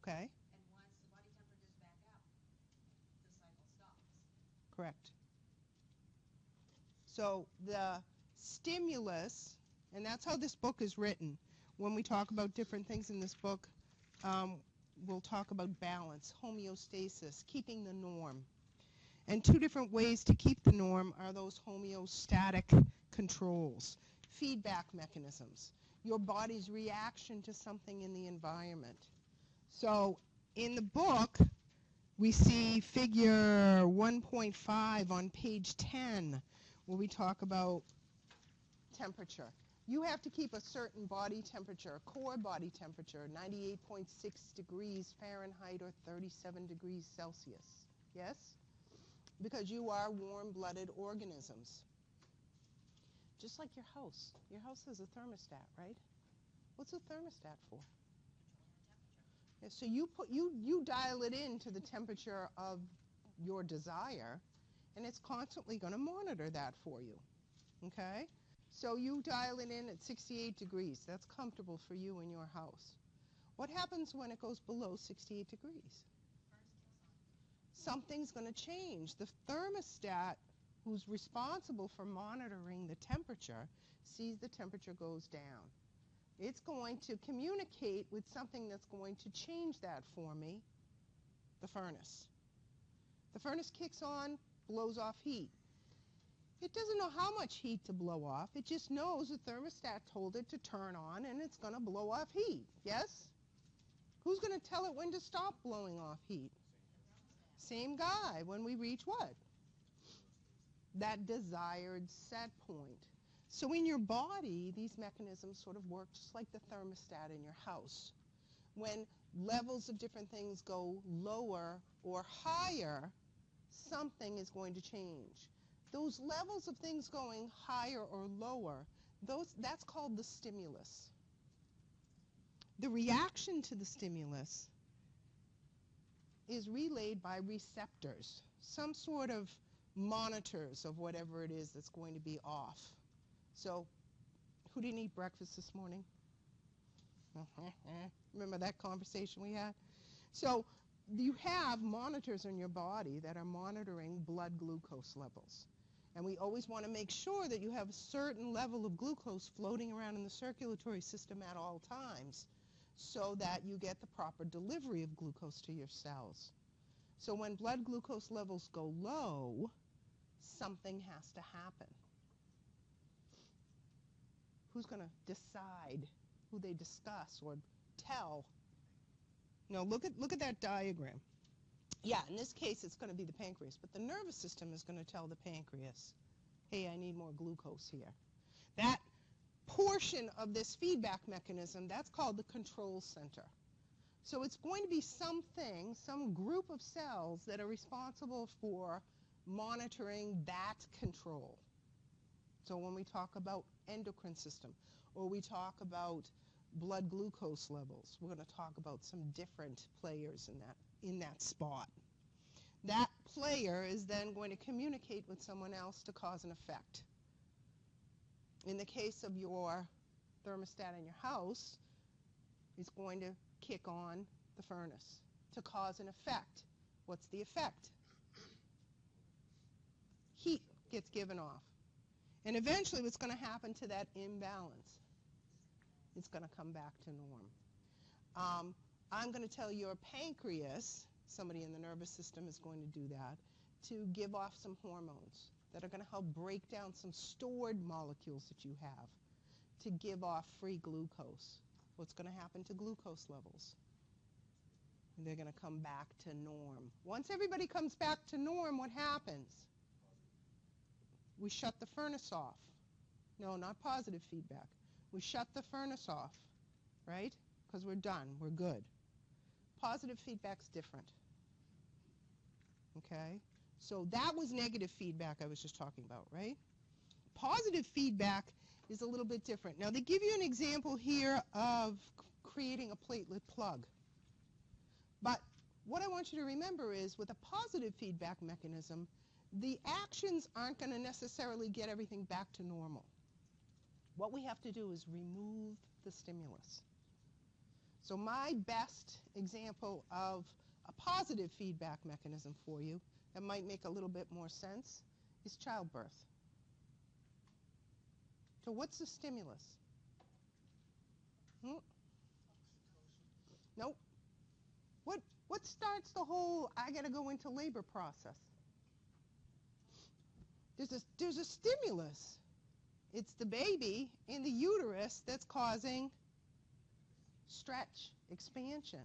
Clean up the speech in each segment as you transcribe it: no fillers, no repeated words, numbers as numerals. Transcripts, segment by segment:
Okay? And once the body temperature is back up, the cycle stops. Correct. So the stimulus, and that's how this book is written. When we talk about different things in this book, we'll talk about balance, homeostasis, keeping the norm. And two different ways to keep the norm are those homeostatic controls, feedback mechanisms, your body's reaction to something in the environment. So in the book, we see figure 1.5 on page 10, where we talk about temperature. You have to keep a certain body temperature, core body temperature, 98.6 degrees Fahrenheit or 37 degrees Celsius. Yes? Because you are warm-blooded organisms. Just like your house. Your house has a thermostat, right? What's a thermostat for? Yeah, so you dial it in to the temperature of your desire, and it's constantly going to monitor that for you. Okay? So you dial it in at 68 degrees. That's comfortable for you in your house. What happens when it goes below 68 degrees? Something's going to change. The thermostat, who's responsible for monitoring the temperature, sees the temperature goes down. It's going to communicate with something that's going to change that for me, the furnace. The furnace kicks on, blows off heat. It doesn't know how much heat to blow off. It just knows the thermostat told it to turn on, and it's going to blow off heat. Yes? Who's going to tell it when to stop blowing off heat? Same guy when we reach what? That desired set point. So in your body, these mechanisms sort of work just like the thermostat in your house. When levels of different things go lower or higher, something is going to change. Those levels of things going higher or lower, that's called the stimulus. The reaction to the stimulus is relayed by receptors, some sort of monitors of whatever it is that's going to be off. So, who didn't eat breakfast this morning? Remember that conversation we had? So, you have monitors in your body that are monitoring blood glucose levels. And we always want to make sure that you have a certain level of glucose floating around in the circulatory system at all times so that you get the proper delivery of glucose to your cells. So when blood glucose levels go low, something has to happen. Who's going to decide who they discuss or tell? No, look at that diagram. Yeah, in this case, it's going to be the pancreas, but the nervous system is going to tell the pancreas, hey, I need more glucose here. That portion of this feedback mechanism, that's called the control center. So it's going to be something, some group of cells that are responsible for monitoring that control. So when we talk about endocrine system, or we talk about blood glucose levels, we're going to talk about some different players in that spot. That player is then going to communicate with someone else to cause an effect. In the case of your thermostat in your house, it's going to kick on the furnace to cause an effect. What's the effect? Heat gets given off. And eventually what's going to happen to that imbalance? It's going to come back to norm. I'm going to tell your pancreas, somebody in the nervous system is going to do that, to give off some hormones that are going to help break down some stored molecules that you have to give off free glucose. What's going to happen to glucose levels? They're going to come back to norm. Once everybody comes back to norm, what happens? We shut the furnace off. No, not positive feedback. We shut the furnace off, right? Because we're done, we're good. Positive feedback's different. Okay? So that was negative feedback I was just talking about, right? Positive feedback is a little bit different. Now they give you an example here of creating a platelet plug. But what I want you to remember is with a positive feedback mechanism, the actions aren't going to necessarily get everything back to normal. What we have to do is remove the stimulus. So my best example of a positive feedback mechanism for you that might make a little bit more sense is childbirth. So what's the stimulus? Nope. What starts the whole I gotta go into labor process? There's a stimulus. It's the baby in the uterus that's causing stretch, expansion.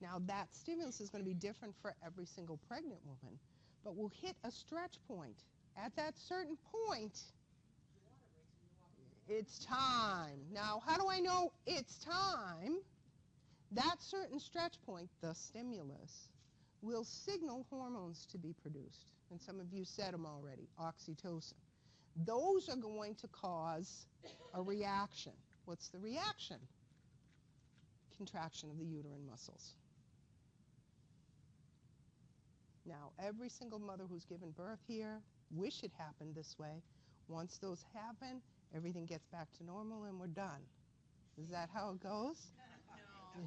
Now that stimulus is going to be different for every single pregnant woman, but we'll hit a stretch point. At that certain point, it's time. Now, how do I know it's time? That certain stretch point, the stimulus, will signal hormones to be produced. And some of you said them already, oxytocin. Those are going to cause a reaction. What's the reaction? Contraction of the uterine muscles. Now, every single mother who's given birth here wish it happened this way. Once those happen, everything gets back to normal and we're done. Is that how it goes?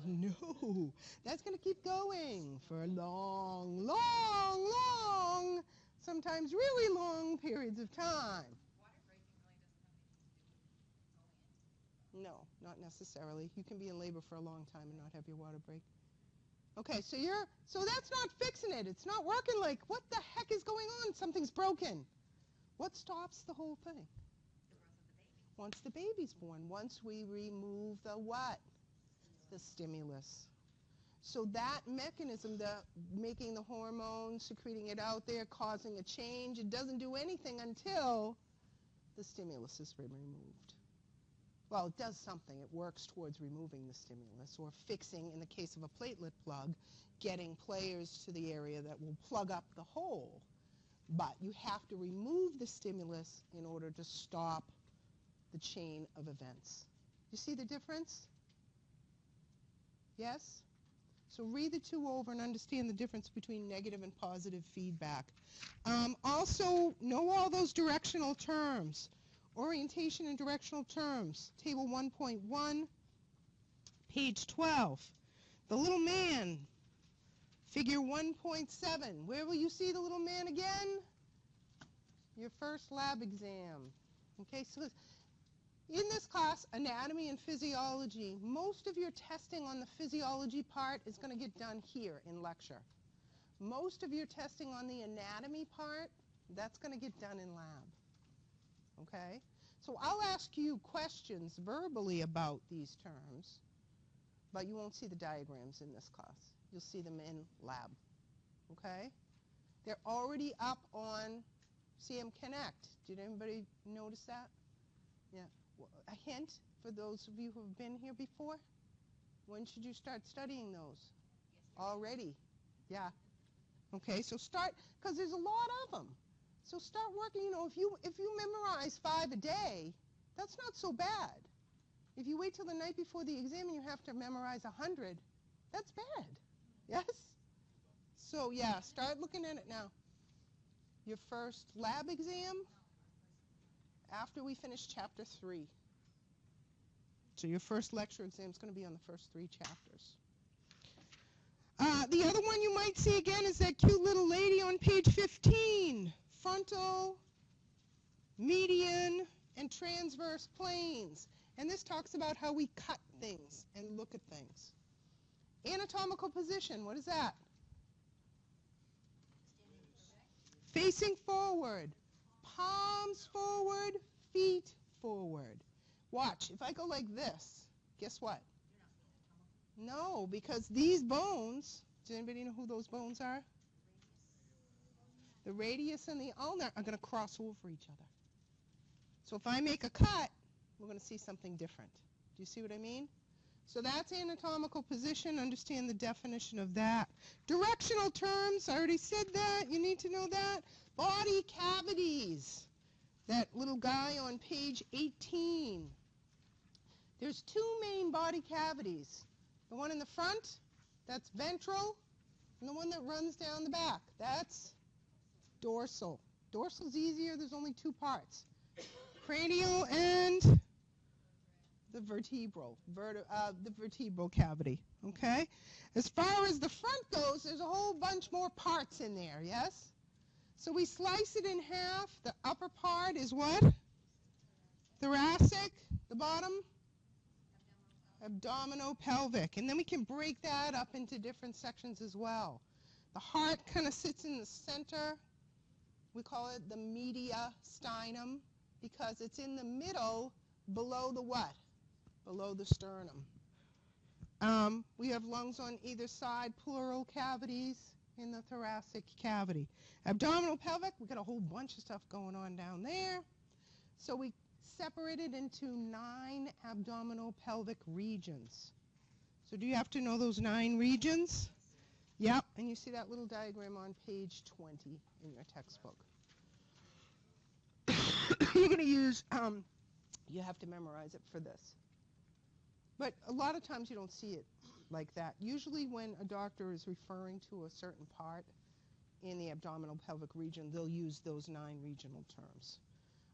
No. That's going to keep going for long, long, long, sometimes really long periods of time. No, not necessarily. You can be in labor for a long time and not have your water break. Okay, so that's not fixing it. It's not working. Like, what the heck is going on? Something's broken. What stops the whole thing? Once the baby's born. Once we remove the what? The stimulus. So that mechanism, the making the hormone, secreting it out there, causing a change, it doesn't do anything until the stimulus is removed. Well, it does something. It works towards removing the stimulus or fixing, in the case of a platelet plug, getting players to the area that will plug up the hole. But you have to remove the stimulus in order to stop the chain of events. You see the difference? Yes? So read the two over and understand the difference between negative and positive feedback. Also, know all those directional terms. Orientation and directional terms. Table 1.1, page 12. The little man, figure 1.7. Where will you see the little man again? Your first lab exam. Okay, so in this class, anatomy and physiology, most of your testing on the physiology part is going to get done here in lecture. Most of your testing on the anatomy part, that's going to get done in lab. Okay? So I'll ask you questions verbally about these terms, but you won't see the diagrams in this class. You'll see them in lab. Okay? They're already up on CM Connect. Did anybody notice that? Yeah. A hint for those of you who have been here before? When should you start studying those? Already. Yeah. Okay, so start, because there's a lot of them. So start working, if you memorize 5 a day, that's not so bad. If you wait till the night before the exam and you have to memorize 100, that's bad. Yes? So yeah, start looking at it now. Your first lab exam after we finish chapter 3. So your first lecture exam is going to be on the first 3 chapters. The other one you might see again is that cute little lady on page 15. Frontal, median, and transverse planes. And this talks about how we cut things and look at things. Anatomical position, what is that? Facing forward. Palms forward, feet forward. Watch, if I go like this, guess what? No, because these bones, does anybody know who those bones are? The radius and the ulnar are going to cross over each other. So if I make a cut, we're going to see something different. Do you see what I mean? So that's anatomical position. Understand the definition of that. Directional terms, I already said that. You need to know that. Body cavities. That little guy on page 18. There's 2 main body cavities. The one in the front, that's ventral, and the one that runs down the back, that's dorsal. Dorsal's easier, there's only 2 parts. Cranial and the vertebral cavity, okay? As far as the front goes, there's a whole bunch more parts in there, yes? So we slice it in half. The upper part is what? Thoracic. The bottom? Abdominal, pelvic. And then we can break that up into different sections as well. The heart kind of sits in the center. We call it the mediastinum because it's in the middle below the what? Below the sternum. We have lungs on either side, pleural cavities in the thoracic cavity. Abdominal, pelvic, we've got a whole bunch of stuff going on down there. So we separate it into 9 abdominal pelvic regions. So do you have to know those 9 regions? Yep, and you see that little diagram on page 20 in your textbook. You're going to use, you have to memorize it for this. But a lot of times you don't see it like that. Usually when a doctor is referring to a certain part in the abdominal pelvic region, they'll use those 9 regional terms.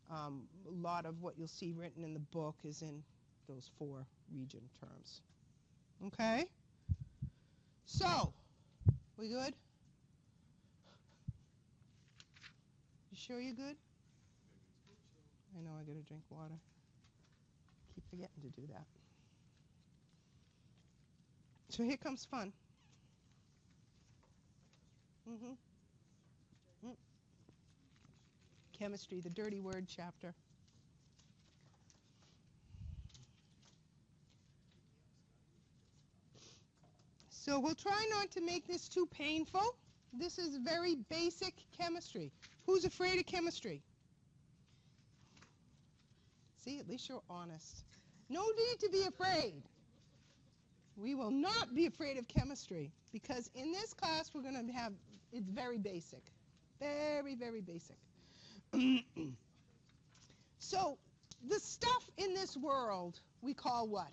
A lot of what you'll see written in the book is in those 4 region terms. Okay? So, we good? You sure you're good? I know I gotta drink water. Keep forgetting to do that. So here comes fun. Chemistry, the dirty word chapter. So we'll try not to make this too painful. This is very basic chemistry. Who's afraid of chemistry? See, at least you're honest. No need to be afraid. We will not be afraid of chemistry because in this class we're going to have, it's very basic. Very, very basic. So the stuff in this world we call what?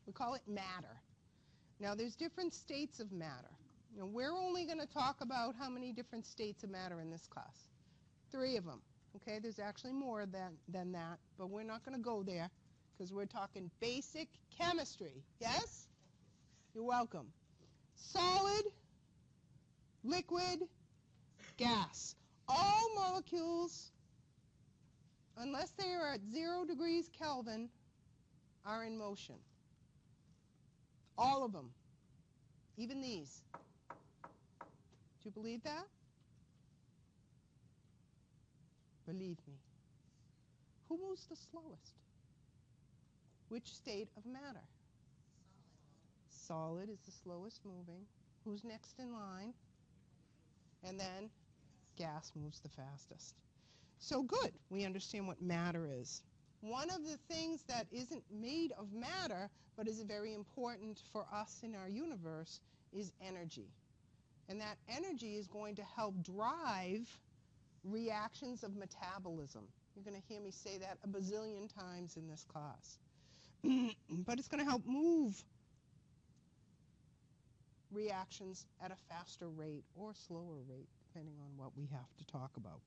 We call it matter. Now there's different states of matter. Now we're only going to talk about how many different states of matter in this class. 3 of them. Okay, there's actually more than that, but we're not going to go there because we're talking basic chemistry. Yes? You're welcome. Solid, liquid, gas. All molecules, unless they are at 0 degrees Kelvin, are in motion. All of them. Even these. Do you believe that? Believe me. Who moves the slowest? Which state of matter? Solid. Solid is the slowest moving. Who's next in line? And then gas moves the fastest. So good. We understand what matter is. One of the things that isn't made of matter, but is very important for us in our universe, is energy. And that energy is going to help drive reactions of metabolism. You're going to hear me say that a bazillion times in this class. But it's going to help move reactions at a faster rate or slower rate, depending on what we have to talk about.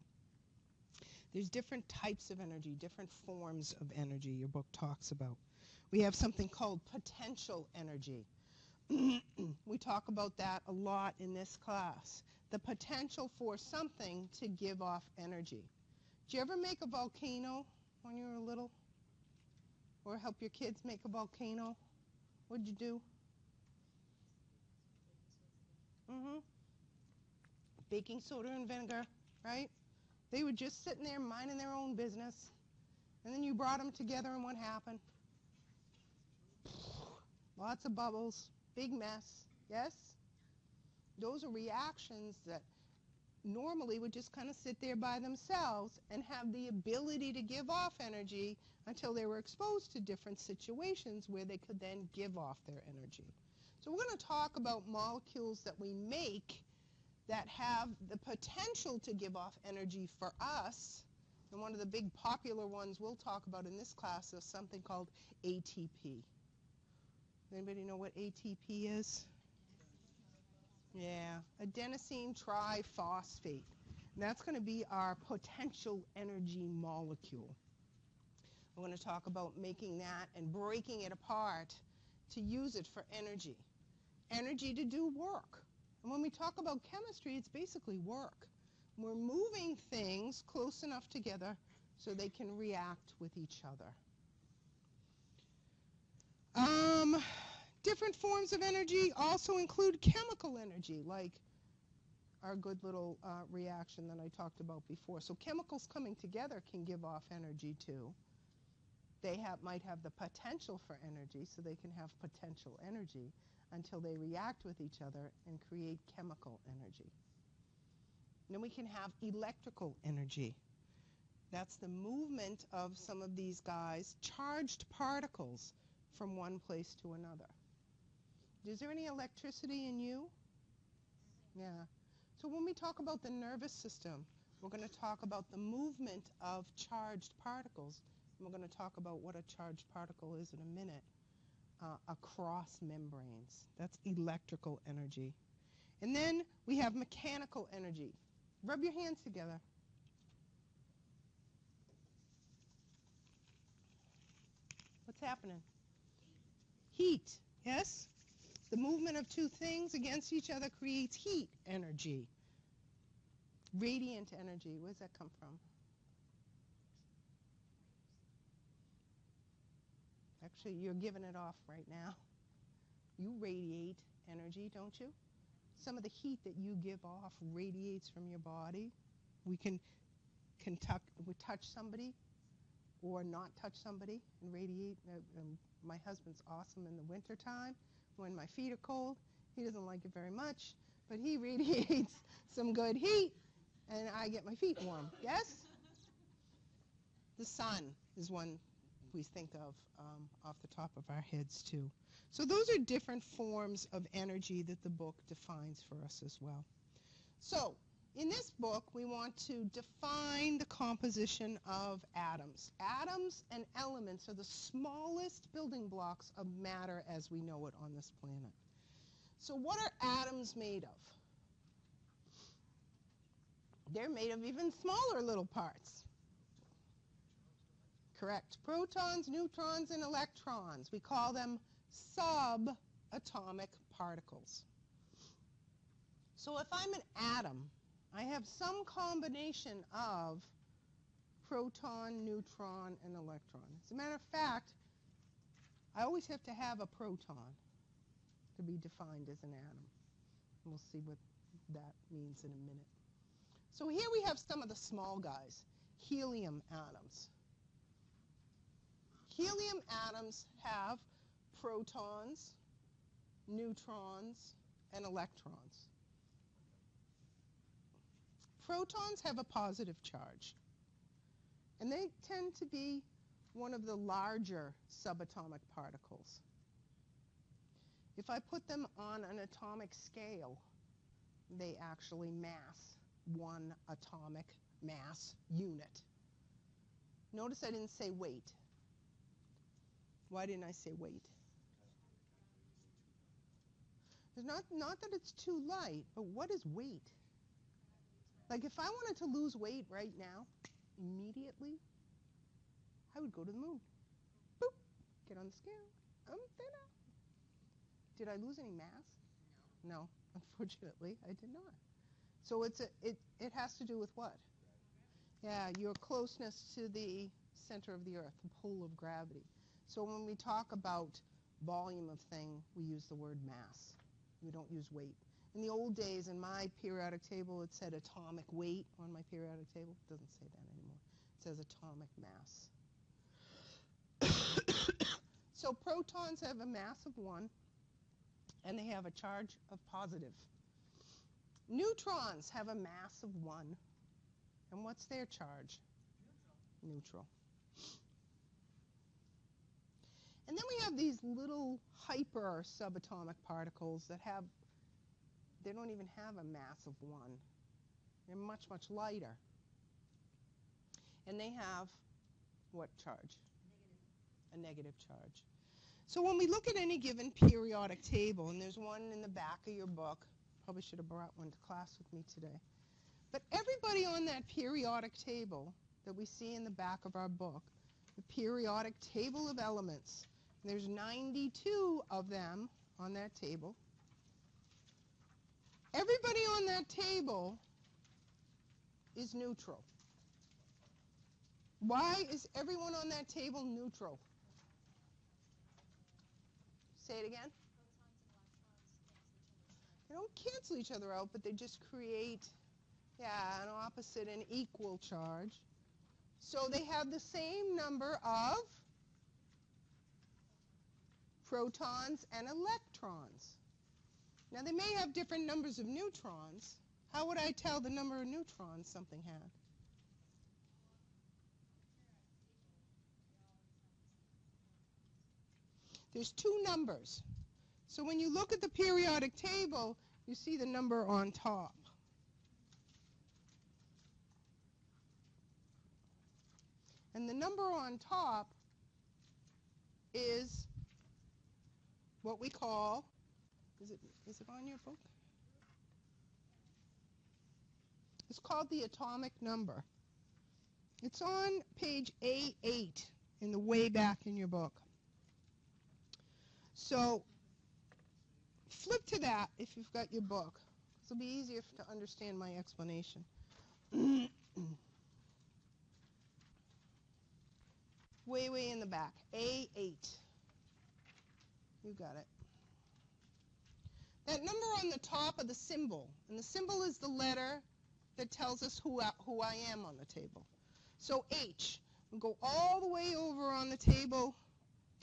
There's different types of energy, different forms of energy your book talks about. We have something called potential energy. We talk about that a lot in this class. The potential for something to give off energy. Did you ever make a volcano when you were little? Or help your kids make a volcano? What'd you do? Baking soda and vinegar, right? They were just sitting there minding their own business. And then you brought them together and what happened? Lots of bubbles, big mess, yes? Those are reactions that normally would just kind of sit there by themselves and have the ability to give off energy until they were exposed to different situations where they could then give off their energy. So we're going to talk about molecules that we make that have the potential to give off energy for us. And one of the big popular ones we'll talk about in this class is something called ATP. Anybody know what ATP is? Yeah, adenosine triphosphate. And that's going to be our potential energy molecule. We're going to talk about making that and breaking it apart to use it for energy. Energy to do work. And when we talk about chemistry, it's basically work. We're moving things close enough together so they can react with each other. Different forms of energy also include chemical energy, like our good little reaction that I talked about before. So chemicals coming together can give off energy too. They might have the potential for energy, so they can have potential energy until they react with each other and create chemical energy. Then we can have electrical energy. That's the movement of some of these guys, charged particles from one place to another. Is there any electricity in you? Yeah. So when we talk about the nervous system, we're going to talk about the movement of charged particles. And we're going to talk about what a charged particle is in a minute across membranes. That's electrical energy. And then we have mechanical energy. Rub your hands together. What's happening? Heat, yes? The movement of two things against each other creates heat energy. Radiant energy, where does that come from? Actually, you're giving it off right now. You radiate energy, don't you? Some of the heat that you give off radiates from your body. We can touch somebody or not touch somebody and radiate. My husband's awesome in the wintertime when my feet are cold. He doesn't like it very much, but he radiates some good heat, and I get my feet warm. Yes? The sun is one we think of off the top of our heads, too. So those are different forms of energy that the book defines for us as well. So in this book, we want to define the composition of atoms. Atoms and elements are the smallest building blocks of matter as we know it on this planet. So what are atoms made of? They're made of even smaller little parts. Correct. Protons, neutrons, and electrons. We call them subatomic particles. So if I'm an atom, I have some combination of proton, neutron, and electron. As a matter of fact, I always have to have a proton to be defined as an atom. We'll see what that means in a minute. So here we have some of the small guys, helium atoms. Helium atoms have protons, neutrons, and electrons. Protons have a positive charge, and they tend to be one of the larger subatomic particles. If I put them on an atomic scale, they actually mass one atomic mass unit. Notice I didn't say weight. Why didn't I say weight? It's not that it's too light, but what is weight? Like if I wanted to lose weight right now, immediately, I would go to the moon. Boop, get on the scale. I'm thinner. Did I lose any mass? No, unfortunately, I did not. So it has to do with what? Yeah, your closeness to the center of the Earth, the pull of gravity. So when we talk about volume of thing, we use the word mass. We don't use weight. In the old days, in my periodic table, it said atomic weight on my periodic table. It doesn't say that anymore. It says atomic mass. So protons have a mass of 1, and they have a charge of positive. Neutrons have a mass of 1. And what's their charge? Neutral. And then we have these little hyper subatomic particles that they don't even have a mass of 1. They're much, much lighter. And they have what charge? A negative charge. So when we look at any given periodic table, and there's one in the back of your book, probably should have brought one to class with me today, but everybody on that periodic table that we see in the back of our book the periodic table of elements. There's 92 of them on that table. Everybody on that table is neutral. Why is everyone on that table neutral? Say it again. They don't cancel each other out, but they just create, an opposite and equal charge. So they have the same number of protons and electrons. Now they may have different numbers of neutrons. How would I tell the number of neutrons something had? There's two numbers. So when you look at the periodic table, you see the number on top. And the number on top is what we call, is it on your book? It's called the atomic number. It's on page A8 in the way back in your book. So flip to that if you've got your book. It'll be easier to understand my explanation. Way in the back, A8. You got it. That number on the top of the symbol, and the symbol is the letter that tells us who I am on the table. So H, we'll go all the way over on the table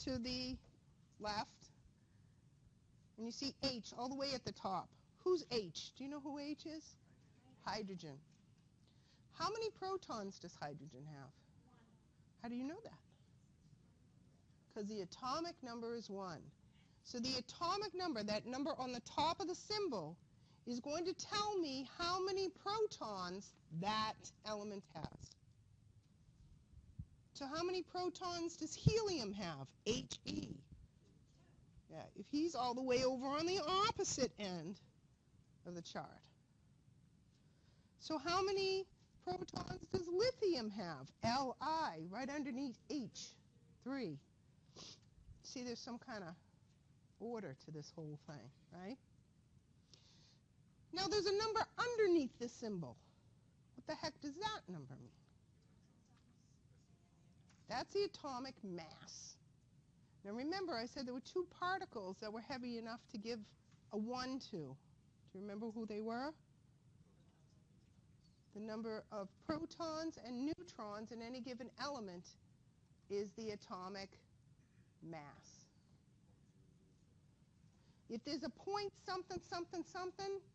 to the left, and you see H all the way at the top. Who's H? Do you know who H is? Hydrogen. How many protons does hydrogen have? 1. How do you know that? Because the atomic number is 1. So the atomic number, that number on the top of the symbol, is going to tell me how many protons that element has. So how many protons does helium have? He. Yeah, if he's all the way over on the opposite end of the chart. So how many protons does lithium have? Li, right underneath H, 3. See, there's some kind of order to this whole thing, right? Now there's a number underneath the symbol. What the heck does that number mean? That's the atomic mass. Now remember, I said there were 2 particles that were heavy enough to give a 1 to. Do you remember who they were? The number of protons and neutrons in any given element is the atomic mass. If there's a point something,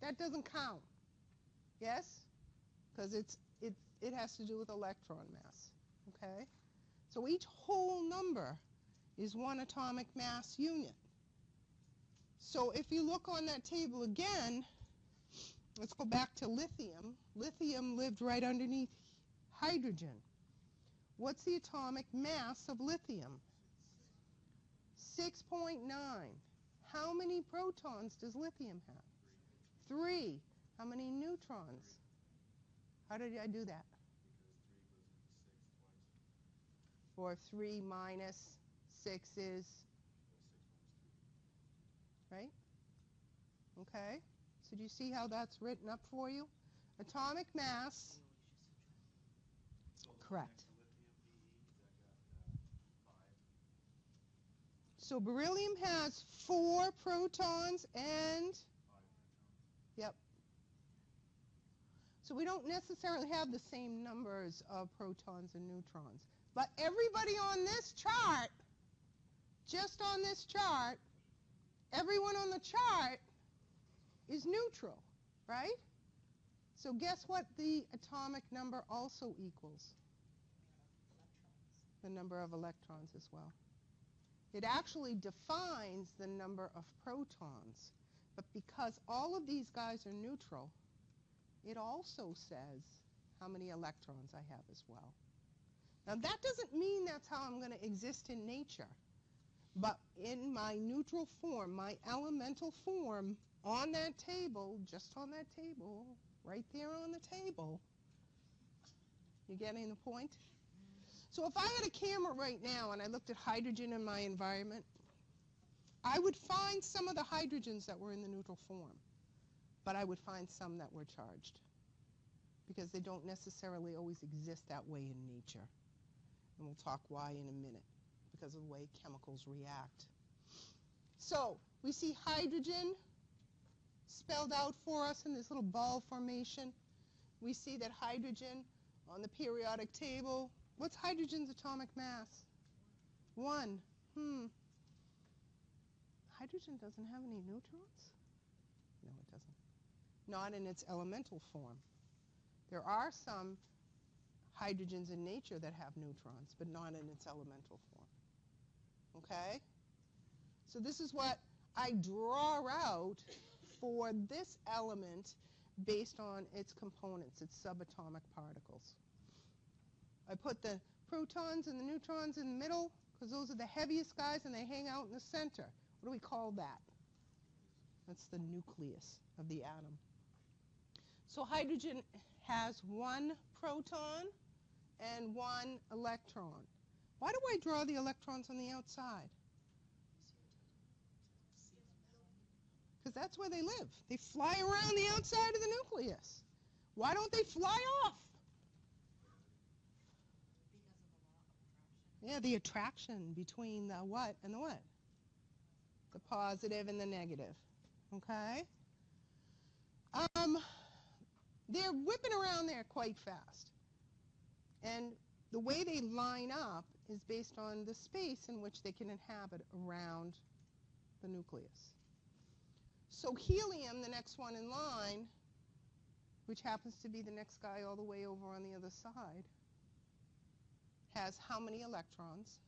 that doesn't count. Yes? Because it has to do with electron mass. Okay? So each whole number is 1 atomic mass unit. So if you look on that table again, let's go back to lithium. Lithium lived right underneath hydrogen. What's the atomic mass of lithium? 6.9. How many protons does lithium have? 3. How many neutrons? How did I do that? Or 3 minus 6 is, right? Okay? So do you see how that's written up for you? Atomic mass. Correct. So beryllium has 4 protons and, yep. So we don't necessarily have the same numbers of protons and neutrons. But everybody on this chart, just on this chart, everyone on the chart is neutral, right? So guess what the atomic number also equals? The number of electrons as well. It actually defines the number of protons, but because all of these guys are neutral, it also says how many electrons I have as well. Now that doesn't mean that's how I'm going to exist in nature, but in my neutral form, my elemental form, on that table, just on that table, right there on the table, you getting the point? So if I had a camera right now and I looked at hydrogen in my environment, I would find some of the hydrogens that were in the neutral form, but I would find some that were charged, because they don't necessarily always exist that way in nature. And we'll talk why in a minute, because of the way chemicals react. So we see hydrogen spelled out for us in this little ball formation. We see that hydrogen on the periodic table, what's hydrogen's atomic mass? 1. Hydrogen doesn't have any neutrons? No, it doesn't. Not in its elemental form. There are some hydrogens in nature that have neutrons, but not in its elemental form. Okay? So this is what I draw out for this element based on its components, its subatomic particles. I put the protons and the neutrons in the middle because those are the heaviest guys and they hang out in the center. What do we call that? That's the nucleus of the atom. So hydrogen has 1 proton and 1 electron. Why do I draw the electrons on the outside? Because that's where they live. They fly around the outside of the nucleus. Why don't they fly off? Yeah, the attraction between the what and the what? The positive and the negative. Okay? They're whipping around there quite fast. And the way they line up is based on the space in which they can inhabit around the nucleus. So helium, the next one in line, which happens to be the next guy all the way over on the other side, has how many electrons?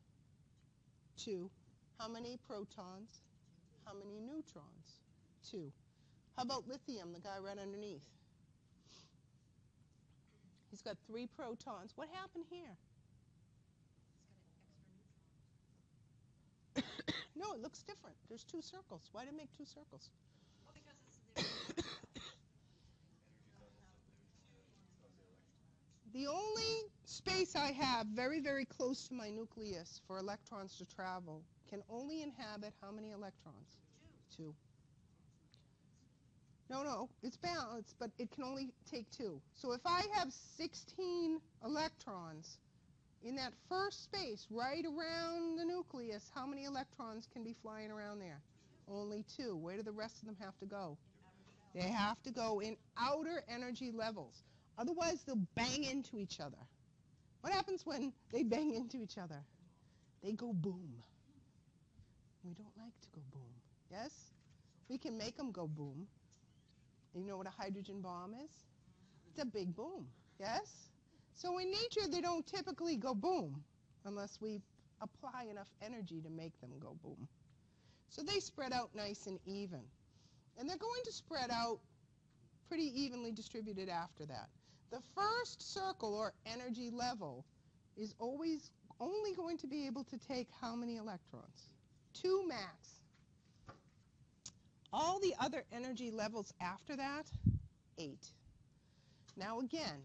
2. How many protons? How many neutrons? 2. How about lithium, the guy right underneath? He's got 3 protons. What happened here? It's got an extra neutron. No, it looks different. There's 2 circles. Why did it make 2 circles? Well, because it's The only space I have very, very close to my nucleus for electrons to travel can only inhabit how many electrons? 2. No, it's balanced, but it can only take 2. So if I have 16 electrons in that first space right around the nucleus, how many electrons can be flying around there? Only 2. Where do the rest of them have to go? They have to go in outer energy levels. Otherwise, they'll bang into each other. What happens when they bang into each other? They go boom. We don't like to go boom. Yes? We can make them go boom. You know what a hydrogen bomb is? It's a big boom. Yes? So in nature, they don't typically go boom unless we apply enough energy to make them go boom. So they spread out nice and even. And they're going to spread out pretty evenly distributed after that. The first circle, or energy level, is always only going to be able to take how many electrons? 2 max. All the other energy levels after that, 8. Now again,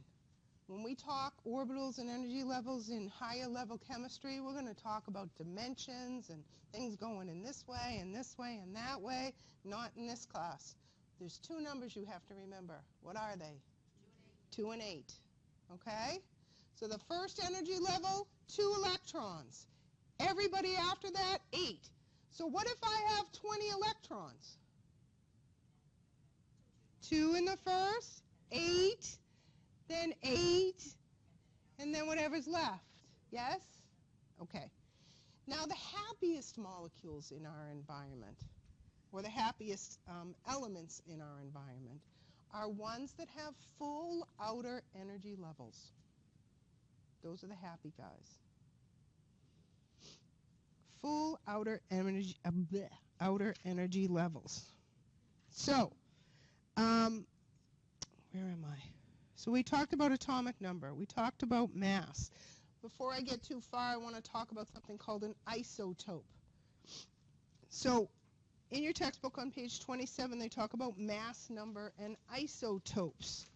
when we talk orbitals and energy levels in higher level chemistry, we're going to talk about dimensions and things going in this way and this way and that way. Not in this class. There's 2 numbers you have to remember. What are they? 2 and 8. Okay? So the first energy level, 2 electrons. Everybody after that, 8. So what if I have 20 electrons? 2 in the first, 8, then 8, and then whatever's left. Yes? Okay. Now the happiest molecules in our environment, or the happiest elements in our environment, are ones that have full outer energy levels. Those are the happy guys. Full outer energy levels. So, where am I? So we talked about atomic number. We talked about mass. Before I get too far, I want to talk about something called an isotope. So in your textbook on page 27, they talk about mass number and isotopes.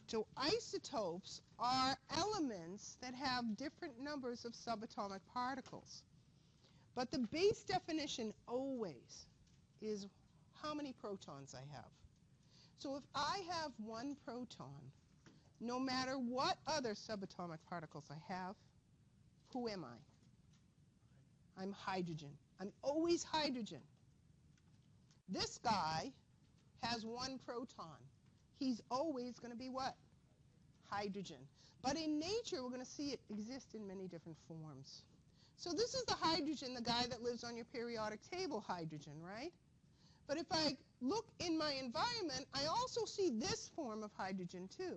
So isotopes are elements that have different numbers of subatomic particles. But the base definition always is how many protons I have. So if I have one proton, no matter what other subatomic particles I have, who am I? I'm hydrogen. I'm always hydrogen. This guy has one proton. He's always going to be what? Hydrogen. But in nature, we're going to see it exist in many different forms. So this is the hydrogen, the guy that lives on your periodic table, hydrogen, right? But if I look in my environment, I also see this form of hydrogen too.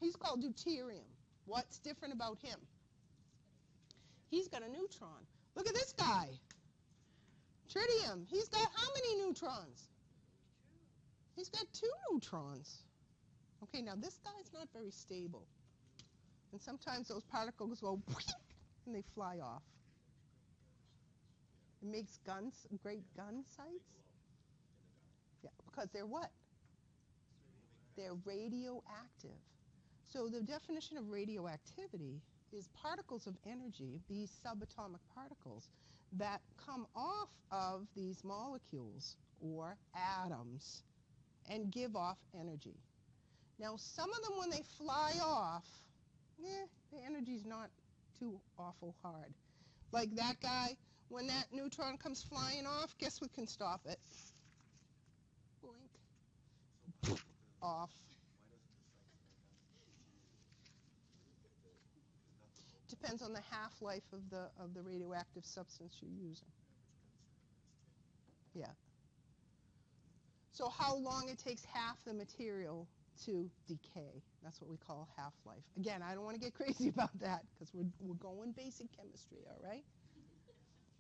He's called deuterium. What's different about him? He's got a neutron. Look at this guy. Tritium. He's got how many neutrons? He's got 2 neutrons. Okay, now this guy's not very stable. And sometimes those particles go and they fly off. It makes great gun sights. Yeah, because they're what? They're radioactive. So the definition of radioactivity is particles of energy, these subatomic particles, that come off of these molecules or atoms and give off energy. Now, some of them, when they fly off, the energy's not too awful hard. Like that guy, when that neutron comes flying off, guess what can stop it? Blink. Off. Depends on the half-life of the radioactive substance you're using. Yeah. So how long it takes half the material to decay. That's what we call half-life. Again, I don't want to get crazy about that because we're going basic chemistry, all right?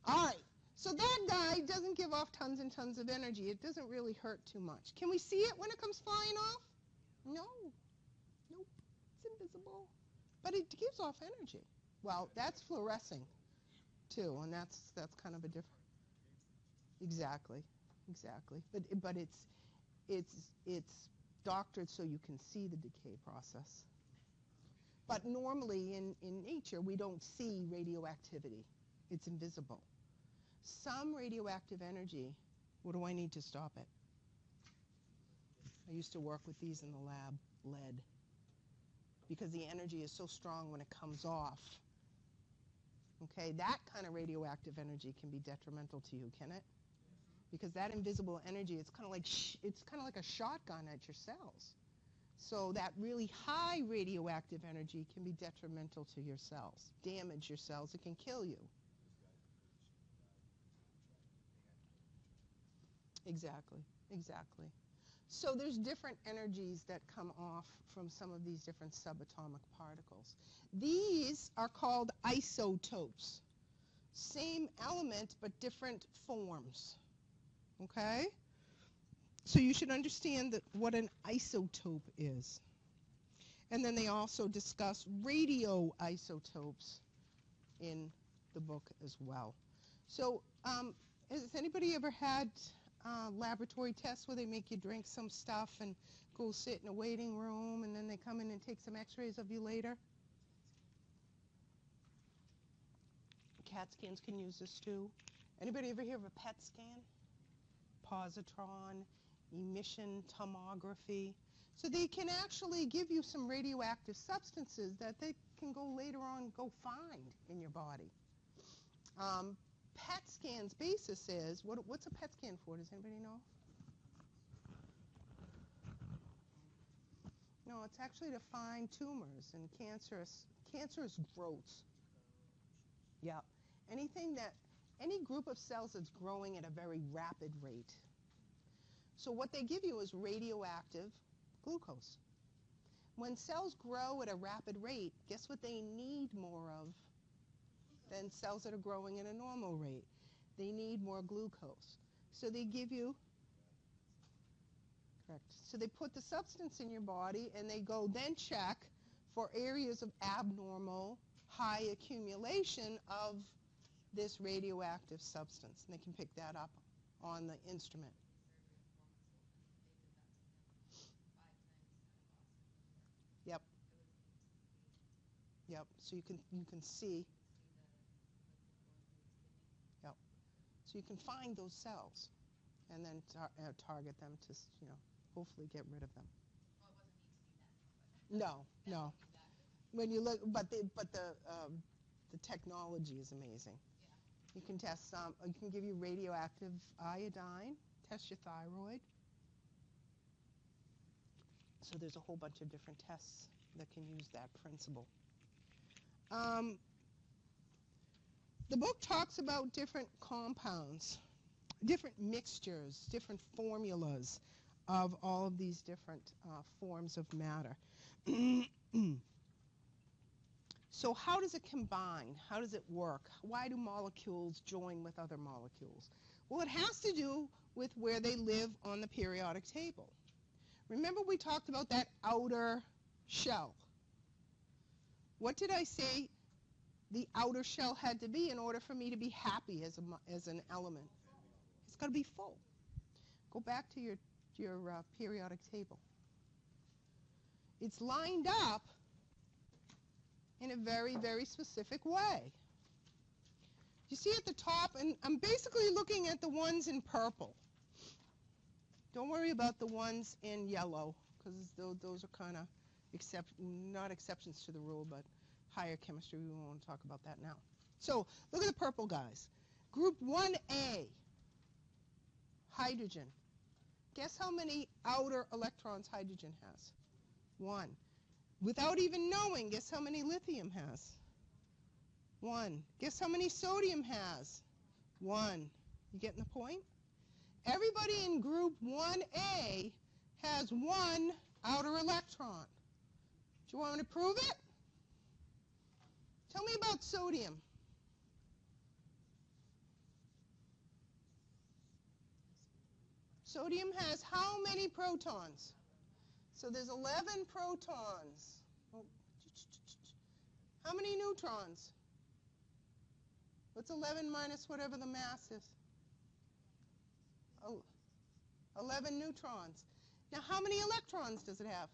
All right. So that guy doesn't give off tons and tons of energy. It doesn't really hurt too much. Can we see it when it comes flying off? No. Nope. It's invisible. But it gives off energy. Well, that's fluorescing too, and that's kind of a different. Exactly. But it's doctored so you can see the decay process. But normally in nature we don't see radioactivity. It's invisible. Some radioactive energy, what do I need to stop it? I used to work with these in the lab, lead. Because the energy is so strong when it comes off. Okay, that kind of radioactive energy can be detrimental to you, can it? Because that invisible energy, it's kind of like a shotgun at your cells. So that really high radioactive energy can be detrimental to your cells, damage your cells, it can kill you. Exactly. So there's different energies that come off from some of these different subatomic particles. These are called isotopes. Same element, but different forms. Okay? So you should understand what an isotope is. And then they also discuss radioisotopes in the book as well. So has anybody ever had laboratory tests where they make you drink some stuff and go sit in a waiting room and then they come in and take some x-rays of you later? CAT scans can use this too. Anybody ever hear of a PET scan? Positron, emission tomography. So they can actually give you some radioactive substances that they can go later on go find in your body. PET scan's basis is, what's a PET scan for? Does anybody know? No, it's actually to find tumors and cancerous growths. Yeah. Any group of cells that's growing at a very rapid rate. So what they give you is radioactive glucose. When cells grow at a rapid rate, guess what they need more of than cells that are growing at a normal rate? They need more glucose. So they give you, correct. So they put the substance in your body and they go then check for areas of abnormal high accumulation of this radioactive substance. And they can pick that up on the instrument. Yep. So you can see. Yep. So you can find those cells, and then target them to hopefully get rid of them. Well, it wasn't neat to do that. But No. When you look, but the technology is amazing. Yeah. You can test some. You can give you radioactive iodine. Test your thyroid. So there's a whole bunch of different tests that can use that principle. The book talks about different compounds, different mixtures, different formulas of all of these different forms of matter. So how does it combine? How does it work? Why do molecules join with other molecules? Well, it has to do with where they live on the periodic table. Remember we talked about that outer shell. What did I say the outer shell had to be in order for me to be happy as an element? It's got to be full. Go back to your periodic table. It's lined up in a very, very specific way. You see at the top, and I'm basically looking at the ones in purple. Don't worry about the ones in yellow, because those are kind of not exceptions to the rule, but higher chemistry. We won't talk about that now. So look at the purple guys. Group 1A, hydrogen. Guess how many outer electrons hydrogen has? 1. Without even knowing, guess how many lithium has? 1. Guess how many sodium has? 1. You getting the point? Everybody in group 1A has 1 outer electron. Do you want me to prove it? Tell me about sodium. Sodium has how many protons? So there's 11 protons. How many neutrons? What's 11 minus whatever the mass is? Oh, 11 neutrons. Now, how many electrons does it have?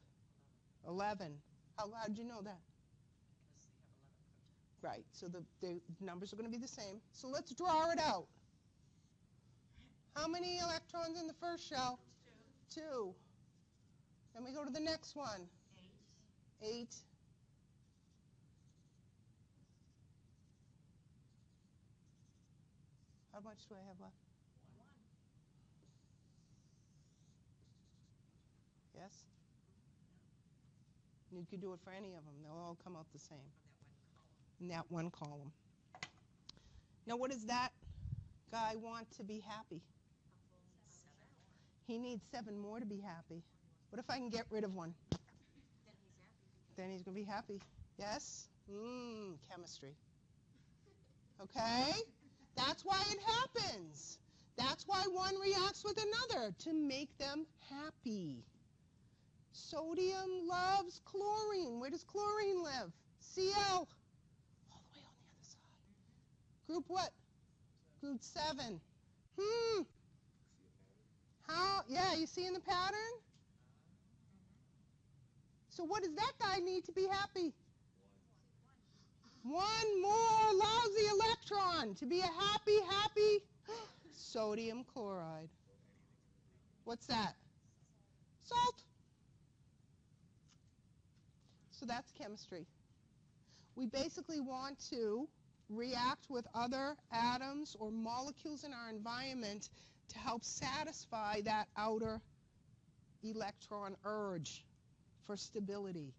11. How'd you know that? Right, so the numbers are going to be the same. So let's draw it out. How many electrons in the first shell? 2. Then we go to the next one. 8. How much do I have left? 1. Yes? You could do it for any of them. They'll all come out the same. In that one column. Now, what does that guy want to be happy? He needs 7 more to be happy. What if I can get rid of 1? Then he's going to be happy. Yes? Chemistry. Okay? That's why it happens. That's why one reacts with another, to make them happy. Sodium loves chlorine. Where does chlorine live? Cl. All the way on the other side. Group what? Group 7. How? Yeah, you see in the pattern? So what does that guy need to be happy? 1 more lousy electron to be a happy sodium chloride. What's that? Salt. So that's chemistry. We basically want to react with other atoms or molecules in our environment to help satisfy that outer electron urge for stability.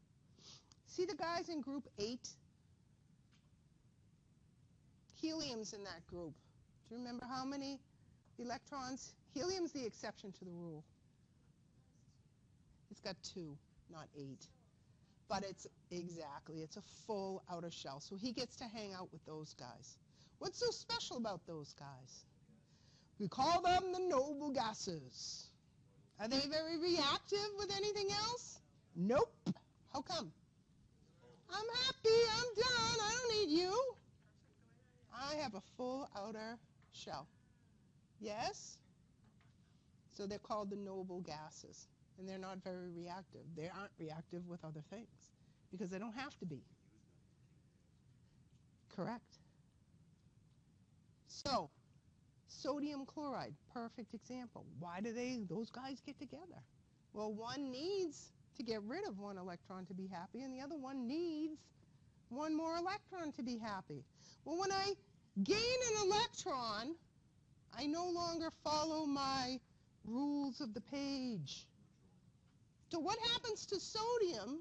See the guys in group 8? Helium's in that group. Do you remember how many electrons? Helium's the exception to the rule. It's got 2, not 8. But it's a full outer shell. So he gets to hang out with those guys. What's so special about those guys? We call them the noble gases. Are they very reactive with anything else? Nope. How come? I'm happy, I'm done, I don't need you. I have a full outer shell. Yes? So they're called the noble gases. And they're not very reactive. They aren't reactive with other things because they don't have to be. correct. So, sodium chloride, perfect example. Why do those guys get together? Well, one needs to get rid of one electron to be happy, and the other one needs one more electron to be happy. Well, when I gain an electron, I no longer follow my rules of the page. So what happens to sodium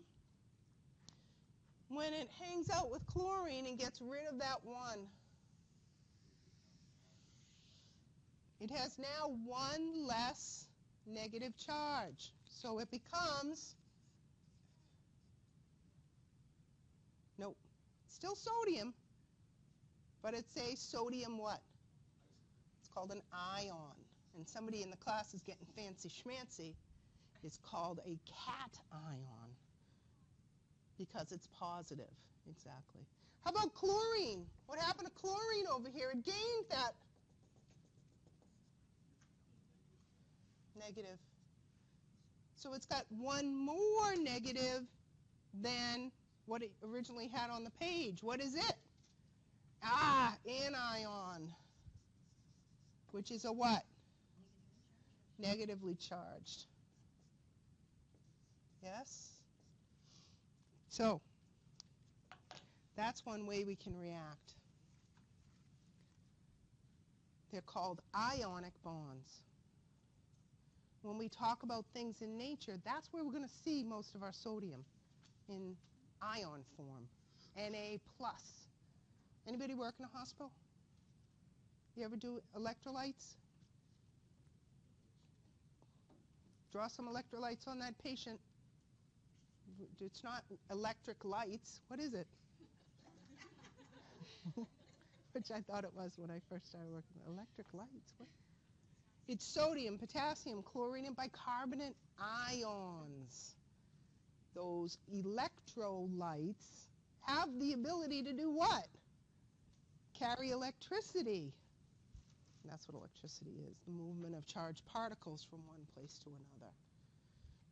when it hangs out with chlorine and gets rid of that one? It has now one less negative charge. So it becomes, nope, still sodium, but it's a sodium what? It's called an ion. And somebody in the class is getting fancy schmancy. It's called a cation because it's positive. Exactly. How about chlorine? What happened to chlorine over here? It gained that negative. So it's got one more negative than what it originally had on the page. What is it? Anion, which is a what? Negatively charged. Yes? So, that's one way we can react. They're called ionic bonds. When we talk about things in nature, that's where we're going to see most of our sodium, in ion form, Na+. Anybody work in a hospital? You ever do electrolytes? Draw some electrolytes on that patient. It's not electric lights. What is it? Which I thought it was when I first started working. Electric lights. What? It's sodium, potassium, chlorine, and bicarbonate ions. Those electrolytes have the ability to do what? Carry electricity. And that's what electricity is, the movement of charged particles from one place to another.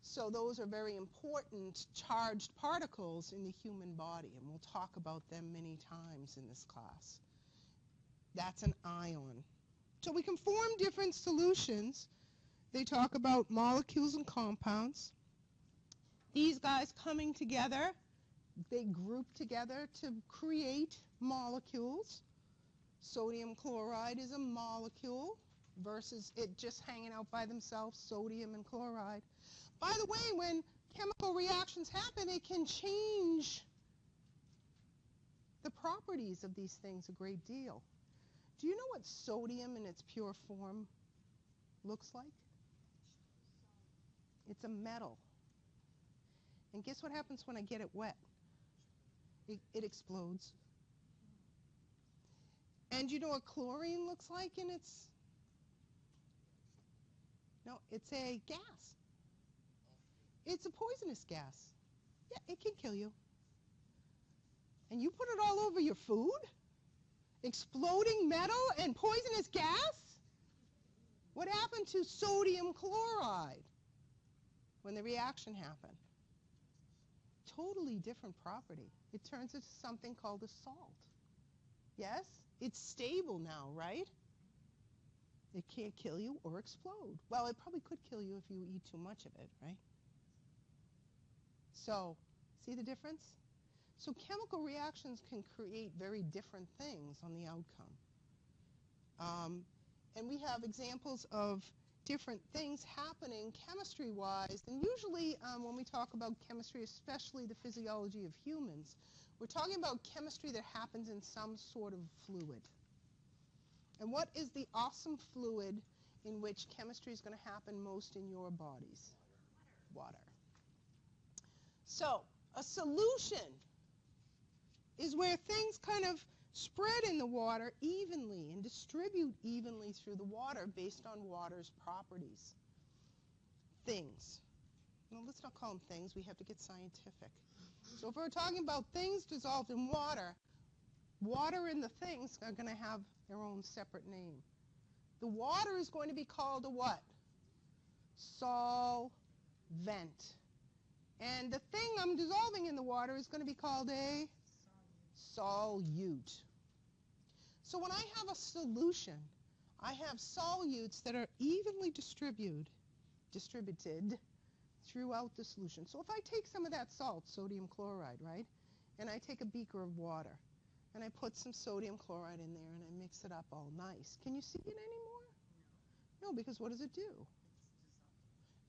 So those are very important charged particles in the human body, and we'll talk about them many times in this class. That's an ion. So we can form different solutions. They talk about molecules and compounds. These guys coming together, they group together to create molecules. Sodium chloride is a molecule versus it just hanging out by themselves, sodium and chloride. By the way, when chemical reactions happen, it can change the properties of these things a great deal. Do you know what sodium in its pure form looks like? It's a metal. And guess what happens when I get it wet? It explodes. And you know what chlorine looks like in its... No, it's a gas. It's a poisonous gas. Yeah, it can kill you. And you put it all over your food? Exploding metal and poisonous gas? What happened to sodium chloride when the reaction happened? Totally different property. It turns into something called a salt. Yes? It's stable now, right? It can't kill you or explode. Well, it probably could kill you if you eat too much of it, right? So, see the difference? So chemical reactions can create very different things on the outcome. And we have examples of different things happening chemistry-wise. And usually when we talk about chemistry, especially the physiology of humans, we're talking about chemistry that happens in some sort of fluid. And what is the awesome fluid in which chemistry is going to happen most in your bodies? Water. So, a solution is where things kind of spread in the water evenly and distribute evenly through the water based on water's properties. Things. Well, let's not call them things. We have to get scientific. So if we're talking about things dissolved in water, water and the things are going to have their own separate name. The water is going to be called a what? Solvent. And the thing I'm dissolving in the water is going to be called a solute. So when I have a solution, I have solutes that are evenly distributed throughout the solution. So if I take some of that salt, sodium chloride, right, and I take a beaker of water, and I put some sodium chloride in there, and I mix it up all nice, can you see it anymore? No, because what does it do?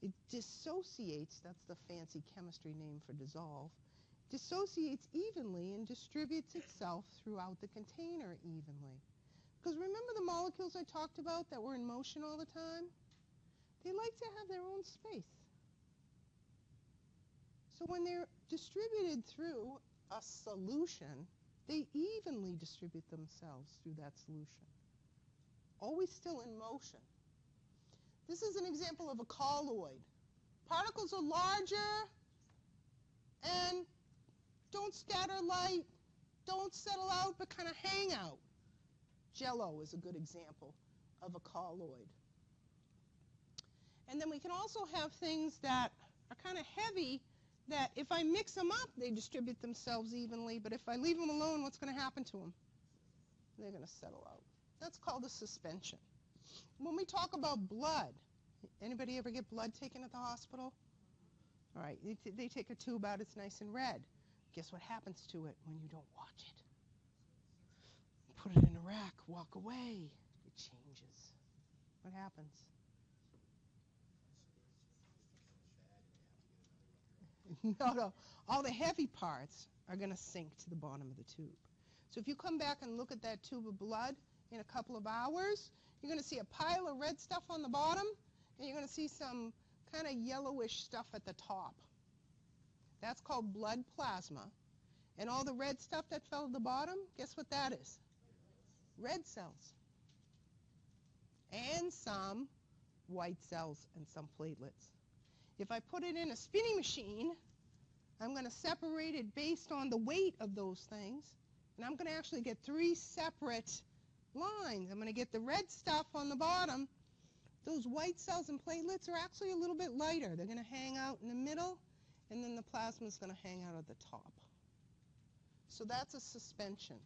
It dissociates, that's the fancy chemistry name for dissolve, dissociates evenly and distributes itself throughout the container evenly. Because remember the molecules I talked about that were in motion all the time? They like to have their own space. So when they're distributed through a solution, they evenly distribute themselves through that solution. Always still in motion. This is an example of a colloid. Particles are larger and don't scatter light, don't settle out, but kind of hang out. Jello is a good example of a colloid. And then we can also have things that are kind of heavy that if I mix them up, they distribute themselves evenly, but if I leave them alone, what's going to happen to them? They're going to settle out. That's called a suspension. When we talk about blood, anybody ever get blood taken at the hospital? All right, they take a tube out, it's nice and red. Guess what happens to it when you don't watch it? Put it in a rack, walk away. It changes. What happens? No. All the heavy parts are going to sink to the bottom of the tube. So if you come back and look at that tube of blood in a couple of hours, you're going to see a pile of red stuff on the bottom, and you're going to see some kind of yellowish stuff at the top. That's called blood plasma. And all the red stuff that fell at the bottom, guess what that is? Red cells. And some white cells and some platelets. If I put it in a spinning machine, I'm going to separate it based on the weight of those things, and I'm going to actually get 3 separate lines. I'm going to get the red stuff on the bottom. Those white cells and platelets are actually a little bit lighter. They're going to hang out in the middle, and then the plasma is going to hang out at the top. So that's a suspension.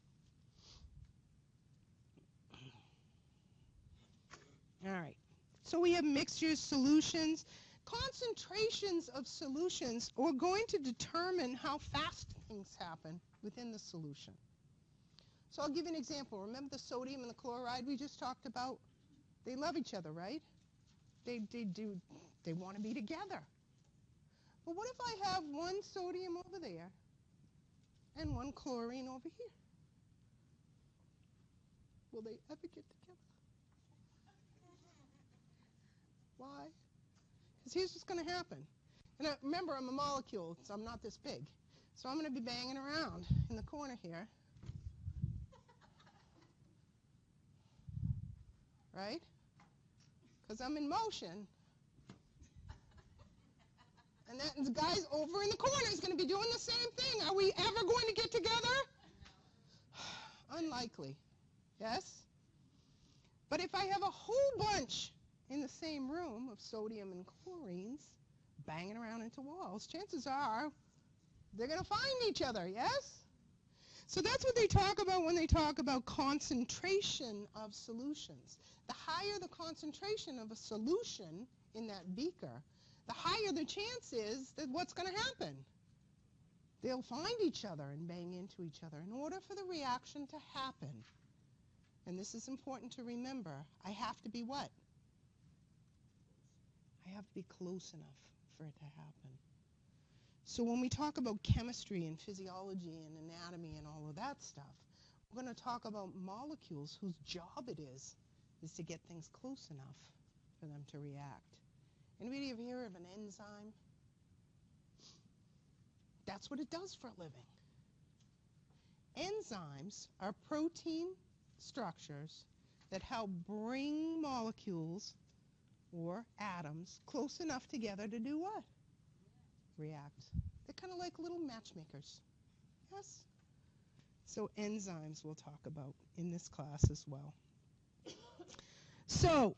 All right. So we have mixtures, solutions. Concentrations of solutions are going to determine how fast things happen within the solution. So I'll give you an example. Remember the sodium and the chloride we just talked about? They love each other, right? They want to be together. But what if I have one sodium over there and one chlorine over here? Will they ever get together? Why? Because here's what's going to happen. And remember, I'm a molecule, so I'm not this big. So I'm going to be banging around in the corner here. Right? Because I'm in motion. And that the guy's over in the corner is going to be doing the same thing. Are we ever going to get together? Unlikely. Yes? But if I have a whole bunch in the same room of sodium and chlorines banging around into walls, chances are they're going to find each other, yes? So that's what they talk about when they talk about concentration of solutions. The higher the concentration of a solution in that beaker, the higher the chance is that what's going to happen? They'll find each other and bang into each other. In order for the reaction to happen, and this is important to remember, I have to be what? I have to be close enough for it to happen. So when we talk about chemistry and physiology and anatomy and all of that stuff, we're going to talk about molecules whose job it is to get things close enough for them to react. Anybody ever hear of an enzyme? That's what it does for a living. Enzymes are protein structures that help bring molecules or atoms close enough together to do what? React. They're kind of like little matchmakers. Yes? So enzymes we'll talk about in this class as well. So,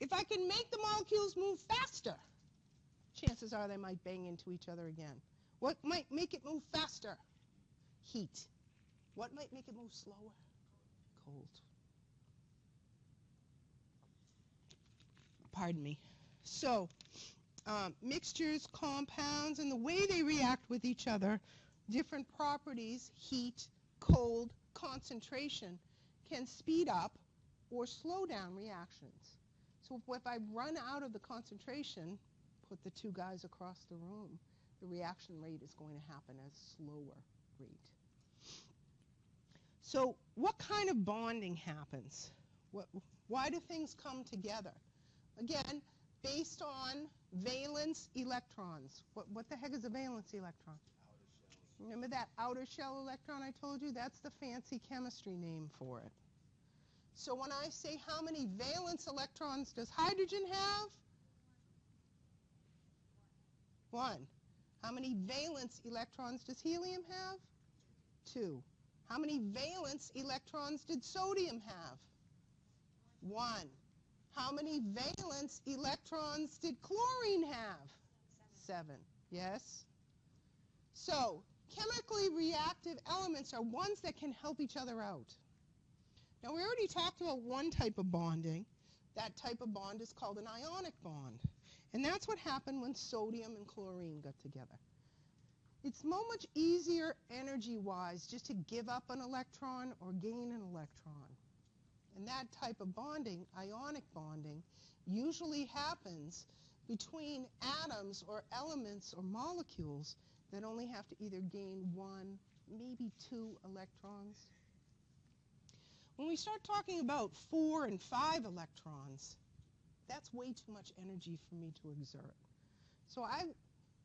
if I can make the molecules move faster, chances are they might bang into each other again. What might make it move faster? Heat. What might make it move slower? cold. Pardon me. So, mixtures, compounds, and the way they react with each other, different properties, heat, cold, concentration, can speed up or slow down reactions. So if I run out of the concentration, put the two guys across the room, the reaction rate is going to happen at a slower rate. So what kind of bonding happens? Why do things come together? Again, based on valence electrons. What the heck is a valence electron? Remember that outer shell electron I told you? That's the fancy chemistry name for it. So when I say how many valence electrons does hydrogen have? 1. How many valence electrons does helium have? 2. How many valence electrons did sodium have? 1. How many valence electrons did chlorine have? 7. Yes? So, chemically reactive elements are ones that can help each other out. Now, we already talked about one type of bonding. That type of bond is called an ionic bond. And that's what happened when sodium and chlorine got together. It's much easier energy-wise just to give up an electron or gain an electron. And that type of bonding, ionic bonding, usually happens between atoms or elements or molecules that only have to either gain 1, maybe 2 electrons. When we start talking about 4 and 5 electrons, that's way too much energy for me to exert. So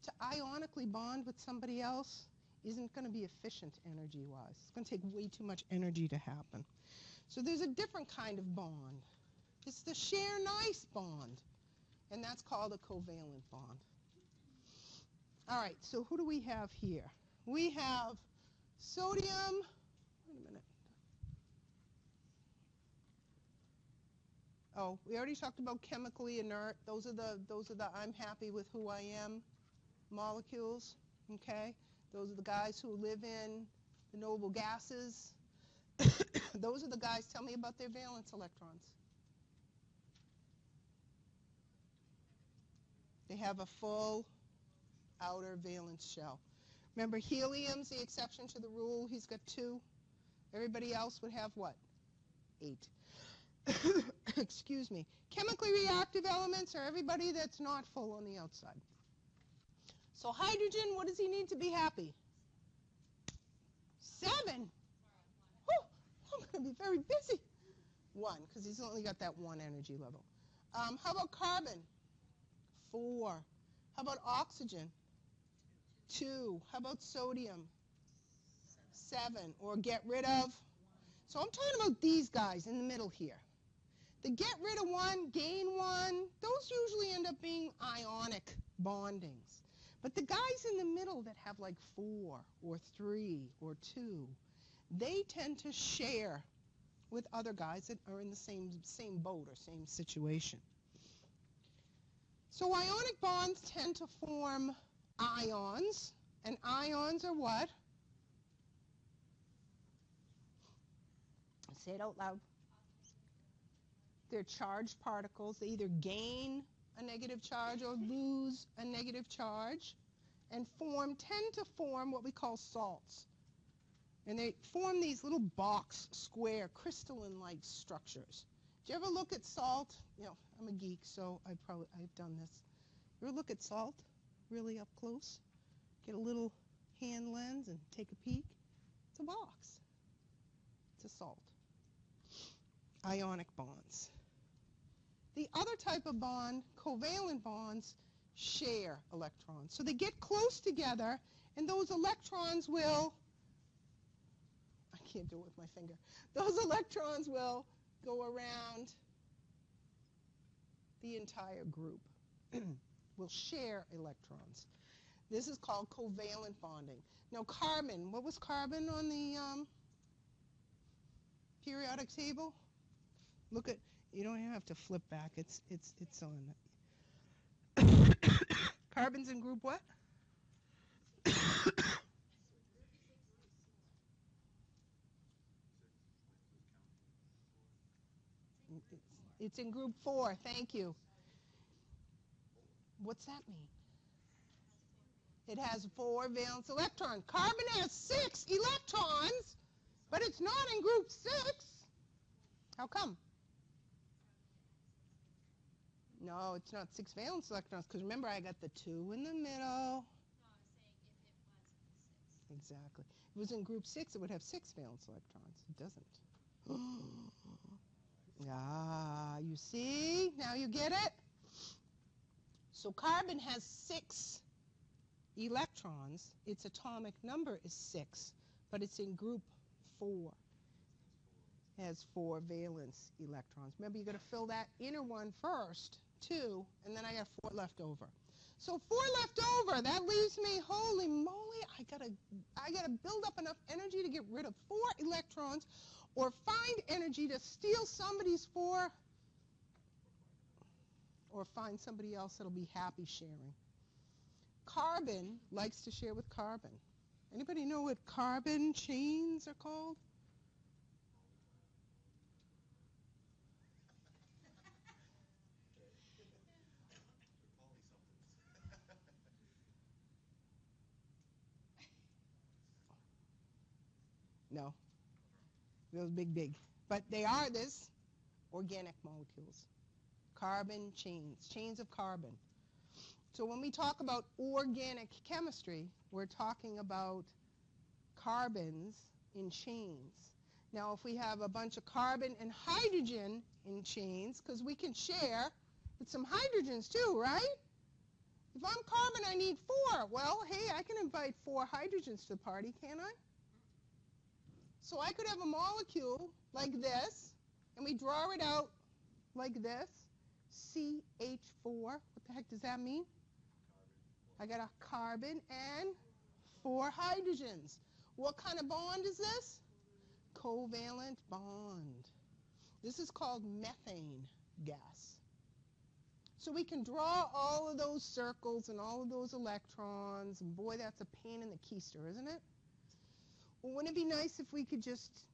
to ionically bond with somebody else isn't going to be efficient energy-wise. It's going to take way too much energy to happen. So there's a different kind of bond. It's the share nice bond, and that's called a covalent bond. All right, so who do we have here? We have sodium. Wait a minute. Oh, we already talked about chemically inert. Those are the I'm happy with who I am molecules. Okay, those are the guys who live in the noble gases. Those are the guys. Tell me about their valence electrons. They have a full outer valence shell. Remember, helium's the exception to the rule. He's got 2. Everybody else would have what? 8. Excuse me. Chemically reactive elements are everybody that's not full on the outside. So hydrogen, what does he need to be happy? 7. Whew, I'm going to be very busy. 1, because he's only got that 1 energy level. How about carbon? 4. How about oxygen? 2. How about sodium? 7. Or get rid of? So I'm talking about these guys in the middle here. The get rid of 1, gain 1, those usually end up being ionic bondings. But the guys in the middle that have like 4 or 3 or 2, they tend to share with other guys that are in the same boat or same situation. So ionic bonds tend to form ions, and ions are what? Say it out loud. They're charged particles. They either gain a negative charge or lose a negative charge, and tend to form what we call salts. And they form these little box, square, crystalline-like structures. Did you ever look at salt? You know, I'm a geek, so I've done this. You ever look at salt really up close? Get a little hand lens and take a peek. It's a box. It's a salt. Ionic bonds. The other type of bond, covalent bonds, share electrons. So they get close together, and those electrons will, I can't do it with my finger, those electrons will go around the entire group, will share electrons. This is called covalent bonding. Now carbon, what was carbon on the periodic table? Look at, you don't have to flip back, it's on. Carbon's in group what? It's in group 4. Thank you. What's that mean? It has 4 valence electrons. Carbon has 6 electrons, but it's not in group 6. How come? No, it's not 6 valence electrons, because remember I got the 2 in the middle. No, I was saying if it was 6. Exactly. If it was in group 6, it would have 6 valence electrons. It doesn't. Ah, you see? Now you get it? So carbon has 6 electrons. Its atomic number is 6, but it's in group 4. It has 4 valence electrons. Remember, you're going to fill that inner one first, 2, and then I got 4 left over. So 4 left over, that leaves me, holy moly, I gotta build up enough energy to get rid of 4 electrons, or find energy to steal somebody's 4, or find somebody else that'll be happy sharing. Carbon likes to share with carbon. Anybody know what carbon chains are called? No. Those big. But they are this, organic molecules. Carbon chains of carbon. So when we talk about organic chemistry, we're talking about carbons in chains. Now, if we have a bunch of carbon and hydrogen in chains, because we can share with some hydrogens too, right? If I'm carbon, I need 4. Well, hey, I can invite 4 hydrogens to the party, can't I? So I could have a molecule like this, and we draw it out like this, CH4. What the heck does that mean? I got a carbon and 4 hydrogens. What kind of bond is this? Covalent bond. This is called methane gas. So we can draw all of those circles and all of those electrons, and boy, that's a pain in the keister, isn't it? Well, wouldn't it be nice if we could just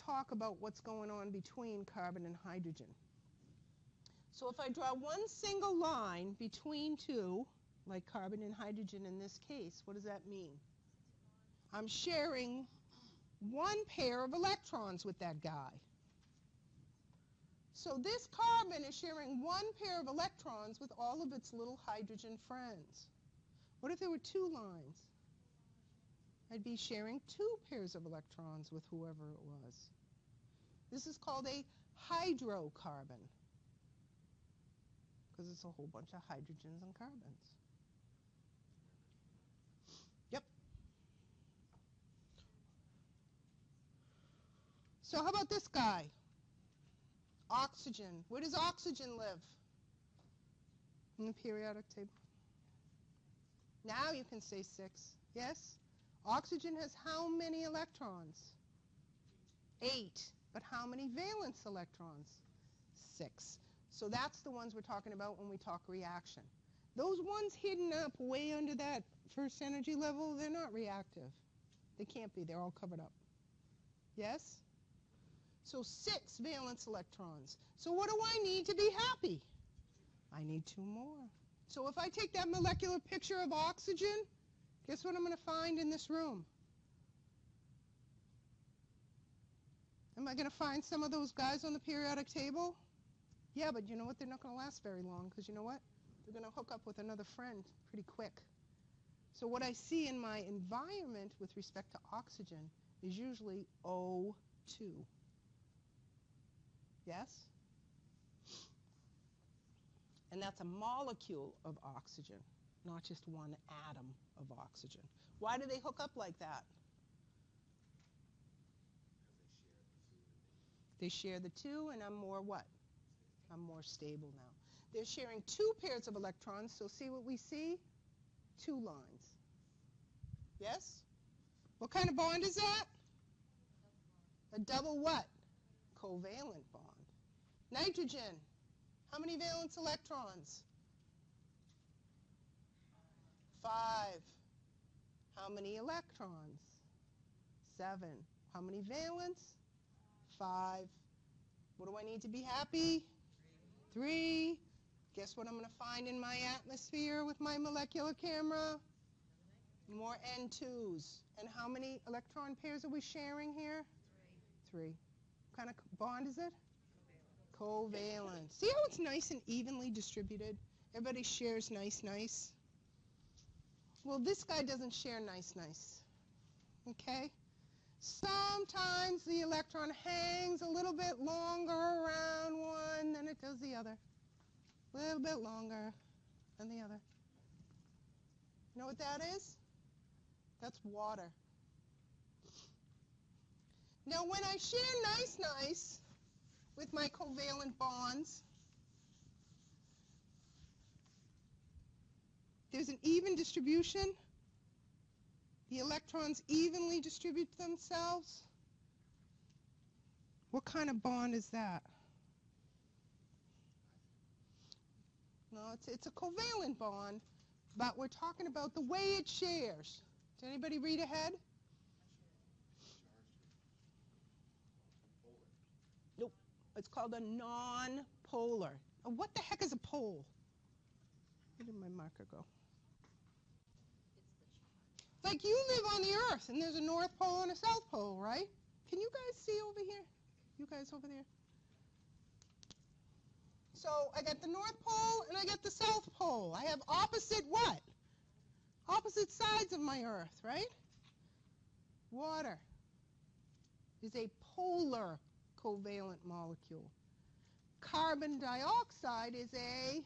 talk about what's going on between carbon and hydrogen? So if I draw one single line between 2, like carbon and hydrogen in this case, what does that mean? I'm sharing 1 pair of electrons with that guy. So this carbon is sharing 1 pair of electrons with all of its little hydrogen friends. What if there were 2 lines? I'd be sharing 2 pairs of electrons with whoever it was. This is called a hydrocarbon, because it's a whole bunch of hydrogens and carbons. Yep. So how about this guy? Oxygen. Where does oxygen live? In the periodic table. Now you can say 6. Yes? Oxygen has how many electrons? 8. But how many valence electrons? 6. So that's the ones we're talking about when we talk reaction. Those ones hidden up way under that first energy level, they're not reactive. They can't be. They're all covered up. Yes? So 6 valence electrons. So what do I need to be happy? I need 2 more. So if I take that molecular picture of oxygen, guess what I'm going to find in this room? Am I going to find some of those guys on the periodic table? Yeah, but you know what? They're not going to last very long, because you know what? They're going to hook up with another friend pretty quick. So what I see in my environment with respect to oxygen is usually O2. Yes? And that's a molecule of oxygen, not just one atom of oxygen. Why do they hook up like that? They share the 2, and I'm more what? I'm more stable now. They're sharing 2 pairs of electrons, so see what we see? 2 lines. Yes? What kind of bond is that? A double what? Covalent bond. Nitrogen. How many valence electrons? 5. How many electrons? 7. How many valence? 5. What do I need to be happy? 3. Guess what I'm going to find in my atmosphere with my molecular camera? More N2s. And how many electron pairs are we sharing here? 3. What kind of bond is it? Covalent. See how it's nice and evenly distributed? Everybody shares nice. Well, this guy doesn't share nice. Okay? Sometimes the electron hangs a little bit longer around one than it does the other. A little bit longer than the other. You know what that is? That's water. Now, when I share nice with my covalent bonds, there's an even distribution. The electrons evenly distribute themselves. What kind of bond is that? No, it's a covalent bond, but we're talking about the way it shares. Did anybody read ahead? Nope. It's called a non-polar. What the heck is a pole? Where did my marker go? Like you live on the Earth, and there's a North Pole and a South Pole, right? Can you guys see over here? You guys over there? So I got the North Pole and I got the South Pole. I have opposite what? Opposite sides of my Earth, right? Water is a polar covalent molecule. Carbon dioxide is a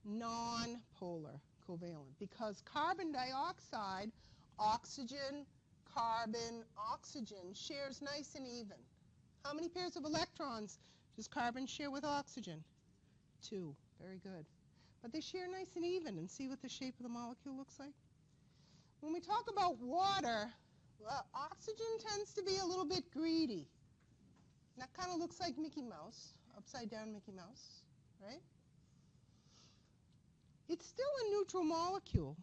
non-polar covalent because carbon dioxide, oxygen, carbon, oxygen shares nice and even. How many pairs of electrons does carbon share with oxygen? 2. Very good. But they share nice and even, and see what the shape of the molecule looks like? When we talk about water, well, oxygen tends to be a little bit greedy. And that kind of looks like Mickey Mouse, upside down Mickey Mouse, right? It's still a neutral molecule.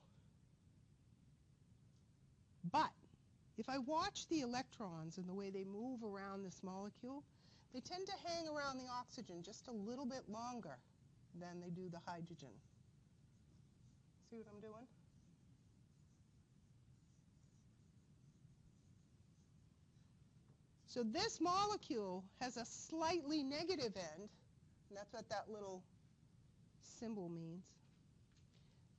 But if I watch the electrons and the way they move around this molecule, they tend to hang around the oxygen just a little bit longer than they do the hydrogen. See what I'm doing? So this molecule has a slightly negative end, and that's what that little symbol means,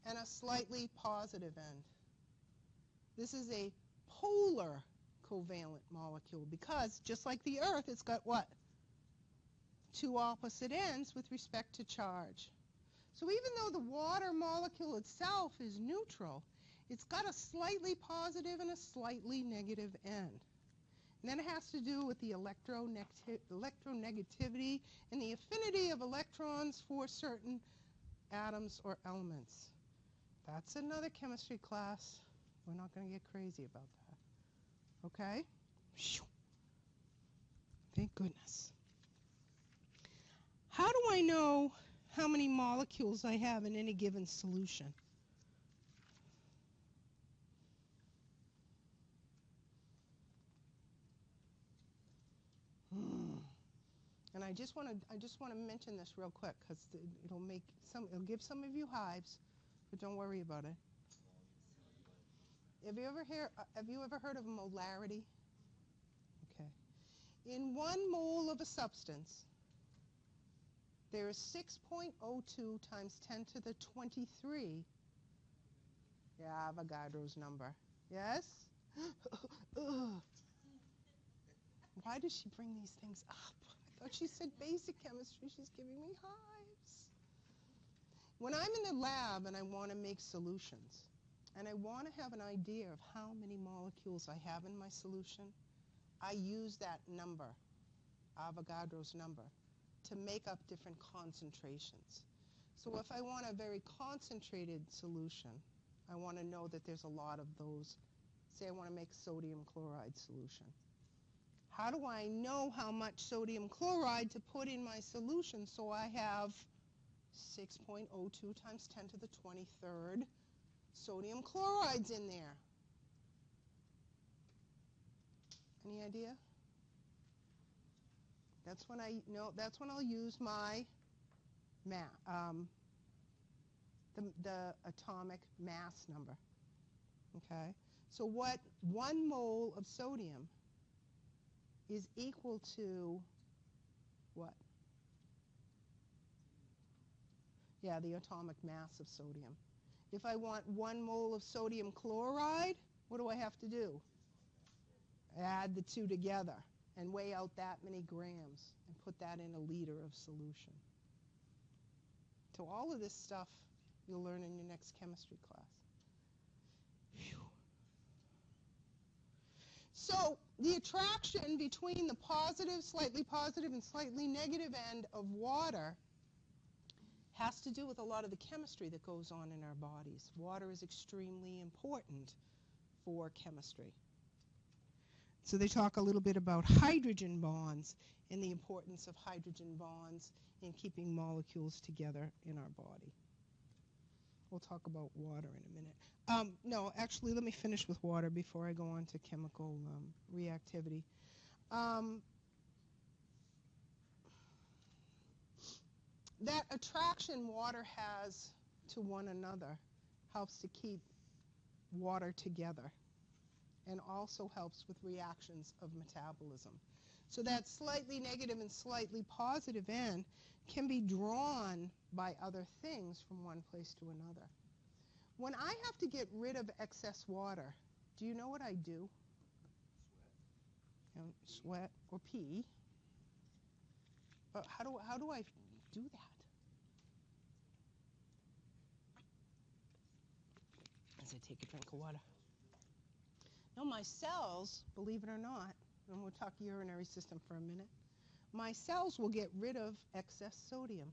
and a slightly positive end. This is a polar covalent molecule because, just like the Earth, it's got what? 2 opposite ends with respect to charge. So even though the water molecule itself is neutral, it's got a slightly positive and a slightly negative end. And then it has to do with the electronegativity and the affinity of electrons for certain atoms or elements. That's another chemistry class. We're not going to get crazy about that. Okay? Thank goodness. How do I know how many molecules I have in any given solution? And I just want to mention this real quick because it'll give some of you hives, but don't worry about it. Have you ever heard of molarity? Okay. In 1 mole of a substance, there is 6.02 times 10 to the 23. Yeah, Avogadro's number. Yes? Why does she bring these things up? I thought she said basic chemistry. She's giving me hives. When I'm in the lab and I want to make solutions, and I want to have an idea of how many molecules I have in my solution, I use that number, Avogadro's number, to make up different concentrations. So if I want a very concentrated solution, I want to know that there's a lot of those. Say I want to make sodium chloride solution. How do I know how much sodium chloride to put in my solution so I have 6.02 times 10 to the 23rd sodium chlorides in there? Any idea? That's when I'll use my the atomic mass number. Okay? So what 1 mole of sodium is equal to what? Yeah, the atomic mass of sodium. If I want 1 mole of sodium chloride, what do I have to do? Add the two together and weigh out that many grams and put that in a liter of solution. So all of this stuff you'll learn in your next chemistry class. Whew. So the attraction between the positive, slightly positive, and slightly negative end of water has to do with a lot of the chemistry that goes on in our bodies. Water is extremely important for chemistry. So they talk a little bit about hydrogen bonds and the importance of hydrogen bonds in keeping molecules together in our body. We'll talk about water in a minute. No, actually, let me finish with water before I go on to chemical reactivity. That attraction water has to one another helps to keep water together and also helps with reactions of metabolism. So that slightly negative and slightly positive end can be drawn by other things from one place to another. When I have to get rid of excess water, do you know what I do? Sweat or pee. But how do I do that? As I take a drink of water. Now my cells, believe it or not, and we'll talk urinary system for a minute, my cells will get rid of excess sodium.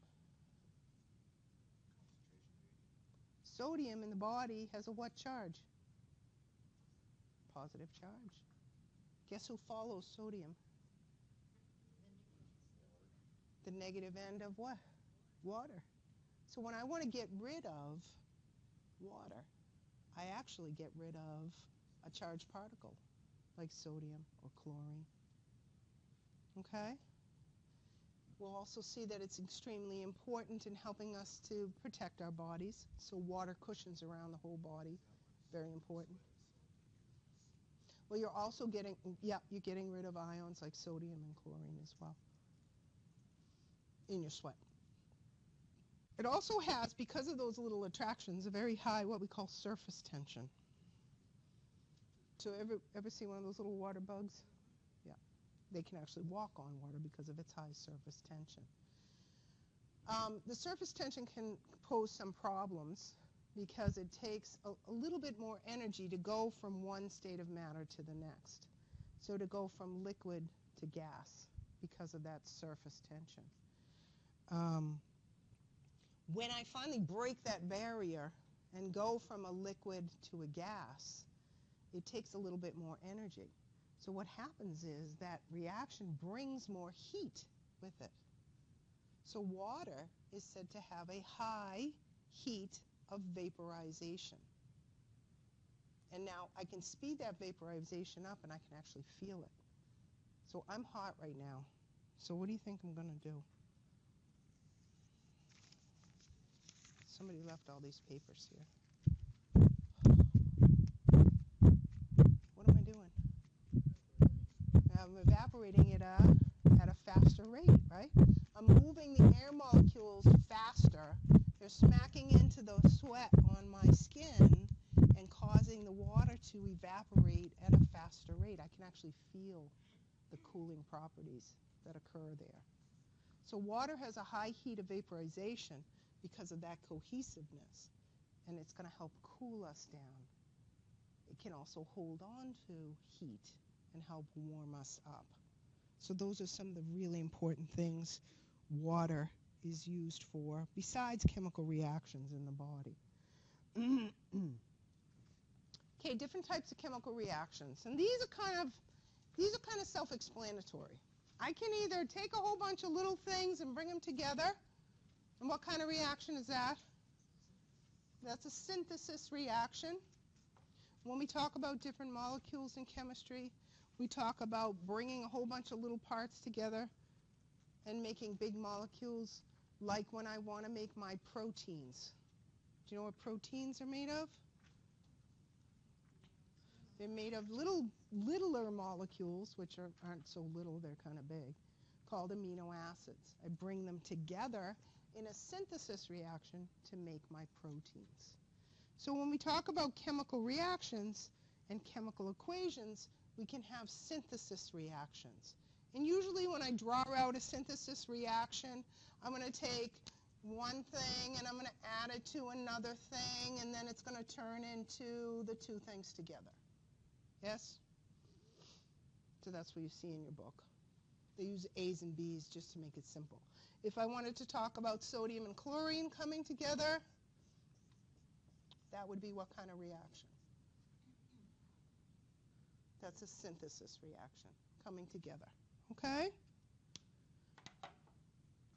Sodium in the body has a what charge? Positive charge. Guess who follows sodium? The negative end of what? Water. So when I want to get rid of water, I actually get rid of a charged particle, like sodium or chlorine. Okay? We'll also see that it's extremely important in helping us to protect our bodies. So water cushions around the whole body, very important. Well, you're also getting, you're getting rid of ions like sodium and chlorine as well in your sweat. It also has, because of those little attractions, a very high, what we call surface tension. So ever see one of those little water bugs? Yeah. They can actually walk on water because of its high surface tension. The surface tension can pose some problems because it takes a little bit more energy to go from one state of matter to the next. So to go from liquid to gas because of that surface tension. When I finally break that barrier and go from a liquid to a gas, it takes a little bit more energy. So what happens is that reaction brings more heat with it. So water is said to have a high heat of vaporization. And now I can speed that vaporization up and I can actually feel it. So I'm hot right now. So what do you think I'm going to do? Somebody left all these papers here. What am I doing? I'm evaporating it at a faster rate, right? I'm moving the air molecules faster. They're smacking into the sweat on my skin and causing the water to evaporate at a faster rate. I can actually feel the cooling properties that occur there. So water has a high heat of vaporization because of that cohesiveness, and it's going to help cool us down. It can also hold on to heat and help warm us up. So those are some of the really important things water is used for, besides chemical reactions in the body. Okay, different types of chemical reactions, and these are kind of self-explanatory. I can either take a whole bunch of little things and bring them together, and what kind of reaction is that? That's a synthesis reaction. When we talk about different molecules in chemistry, we talk about bringing a whole bunch of little parts together and making big molecules, like when I want to make my proteins. Do you know what proteins are made of? They're made of littler molecules, which aren't so little, they're kind of big, called amino acids. I bring them together in a synthesis reaction to make my proteins. So when we talk about chemical reactions and chemical equations, we can have synthesis reactions. And usually when I draw out a synthesis reaction, I'm going to take one thing and I'm going to add it to another thing, and then it's going to turn into the two things together. Yes? So that's what you see in your book. They use A's and B's just to make it simple. If I wanted to talk about sodium and chlorine coming together, that would be what kind of reaction? That's a synthesis reaction coming together. Okay?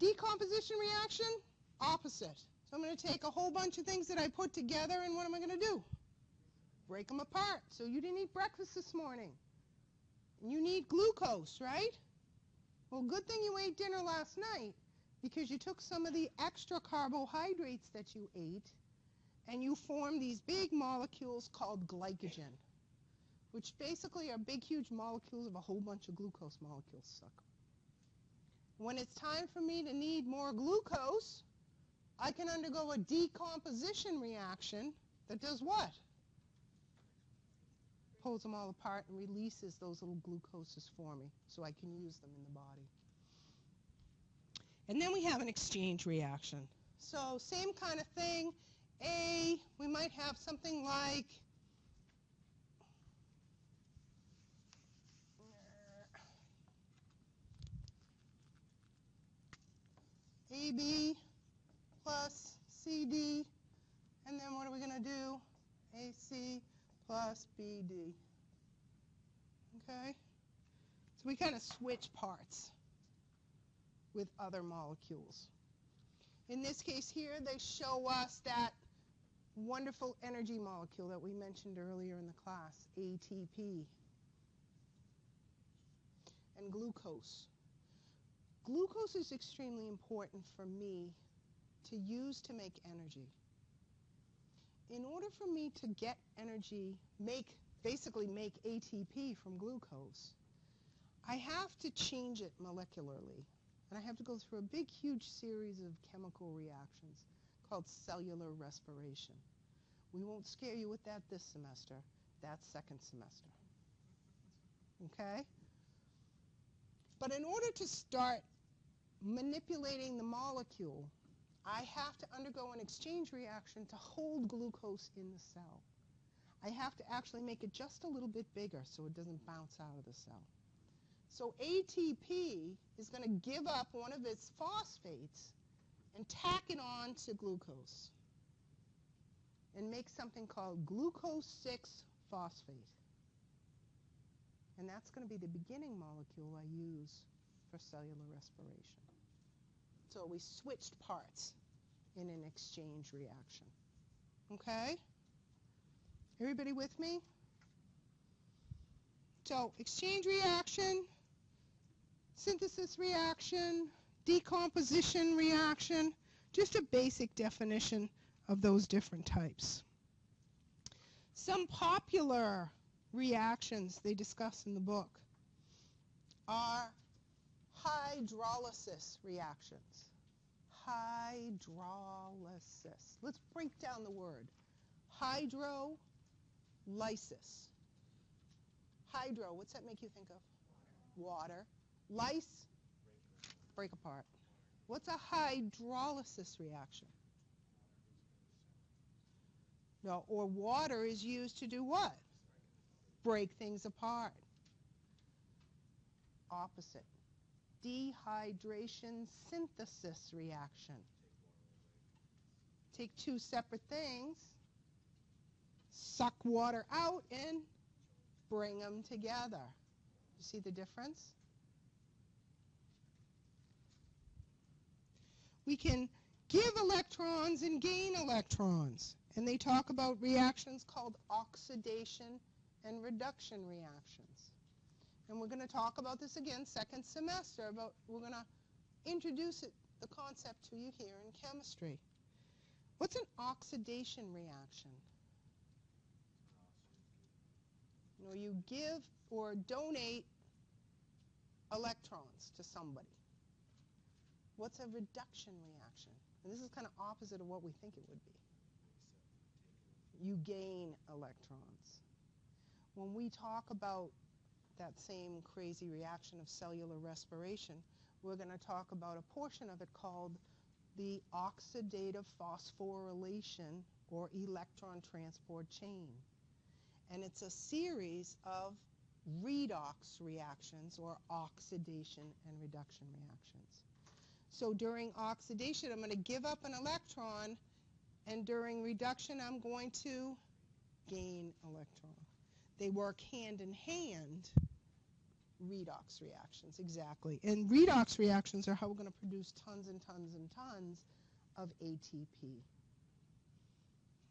Decomposition reaction, opposite. So I'm going to take a whole bunch of things that I put together, and what am I going to do? Break them apart. So you didn't eat breakfast this morning. You need glucose, right? Well, good thing you ate dinner last night, because you took some of the extra carbohydrates that you ate and you formed these big molecules called glycogen, which basically are big, huge molecules of a whole bunch of glucose molecules. When it's time for me to need more glucose, I can undergo a decomposition reaction that does what? Pulls them all apart and releases those little glucoses for me so I can use them in the body. And then we have an exchange reaction. So same kind of thing. We might have something like AB plus CD, and then what are we going to do? AC plus BD. Okay? So we kind of switch parts with other molecules. In this case here, they show us that wonderful energy molecule that we mentioned earlier in the class, ATP, and glucose. Glucose is extremely important for me to use to make energy. In order for me to get energy, basically make ATP from glucose, I have to change it molecularly. And I have to go through a big, huge series of chemical reactions called cellular respiration. We won't scare you with that this semester. That's second semester. Okay? But in order to start manipulating the molecule, I have to undergo an exchange reaction to hold glucose in the cell. I have to actually make it just a little bit bigger so it doesn't bounce out of the cell. So ATP is going to give up one of its phosphates and tack it on to glucose and make something called glucose 6-phosphate. And that's going to be the beginning molecule I use for cellular respiration. So we switched parts in an exchange reaction. Okay? Everybody with me? So exchange reaction, synthesis reaction, decomposition reaction, just a basic definition of those different types. Some popular reactions they discuss in the book are hydrolysis reactions. Hydrolysis. Let's break down the word. Hydrolysis. Hydro, what's that make you think of? Water. Lyse? Break apart. What's a hydrolysis reaction? No, or water is used to do what? Break things apart. Opposite. Dehydration synthesis reaction. Take two separate things, suck water out, and bring them together. You see the difference? We can give electrons and gain electrons. And they talk about reactions called oxidation and reduction reactions. And we're going to talk about this again second semester, but we're going to introduce the concept to you here in chemistry. What's an oxidation reaction? You know, you give or donate electrons to somebody. What's a reduction reaction? And this is kind of opposite of what we think it would be. You gain electrons. When we talk about that same crazy reaction of cellular respiration, we're going to talk about a portion of it called the oxidative phosphorylation or electron transport chain. And it's a series of redox reactions or oxidation and reduction reactions. So during oxidation, I'm going to give up an electron, and during reduction, I'm going to gain electron. They work hand in hand, redox reactions, exactly. And redox reactions are how we're going to produce tons and tons and tons of ATP.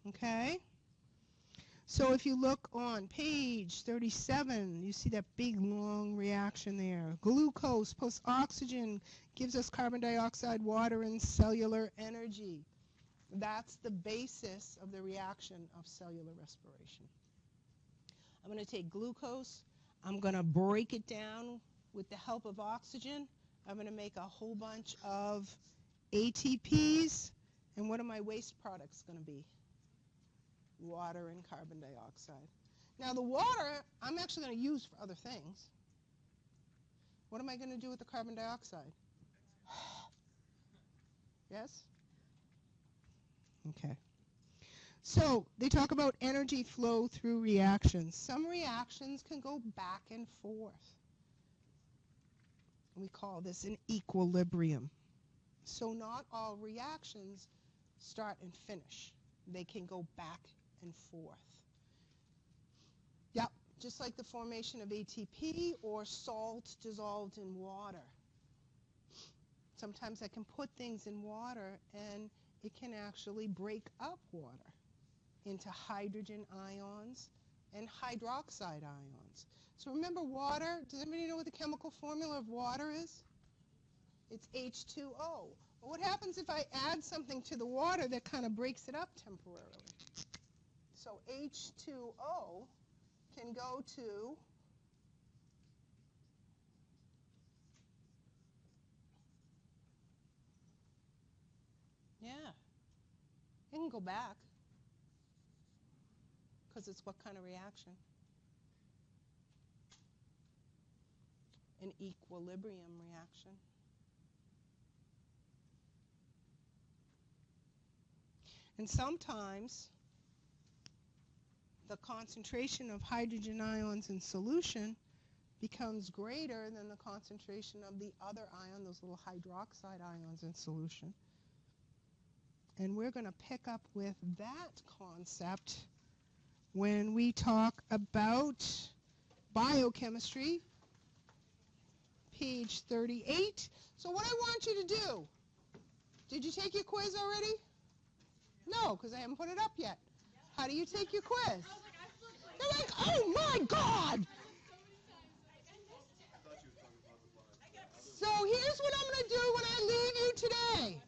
Okay? So if you look on page 37, you see that big long reaction there. Glucose plus oxygen gives us carbon dioxide, water, and cellular energy. That's the basis of the reaction of cellular respiration. I'm going to take glucose. I'm going to break it down with the help of oxygen. I'm going to make a whole bunch of ATPs. And what are my waste products going to be? Water and carbon dioxide. Now the water, I'm actually going to use for other things. What am I going to do with the carbon dioxide? Yes? Okay. So they talk about energy flow through reactions. Some reactions can go back and forth. We call this an equilibrium. So not all reactions start and finish. They can go back and forth. Yep, just like the formation of ATP or salt dissolved in water. Sometimes I can put things in water and it can actually break up water into hydrogen ions and hydroxide ions. So remember water, does anybody know what the chemical formula of water is? It's H2O. Well, what happens if I add something to the water that kind of breaks it up temporarily? So H2O can go to it can go back because it's what kind of reaction? An equilibrium reaction. And sometimes the concentration of hydrogen ions in solution becomes greater than the concentration of the other ion, those little hydroxide ions in solution. And we're going to pick up with that concept when we talk about biochemistry, page 38. So what I want you to do, did you take your quiz already? No, because I haven't put it up yet. How do you take your quiz? They're like, oh my God! So here's what I'm going to do when I leave you today.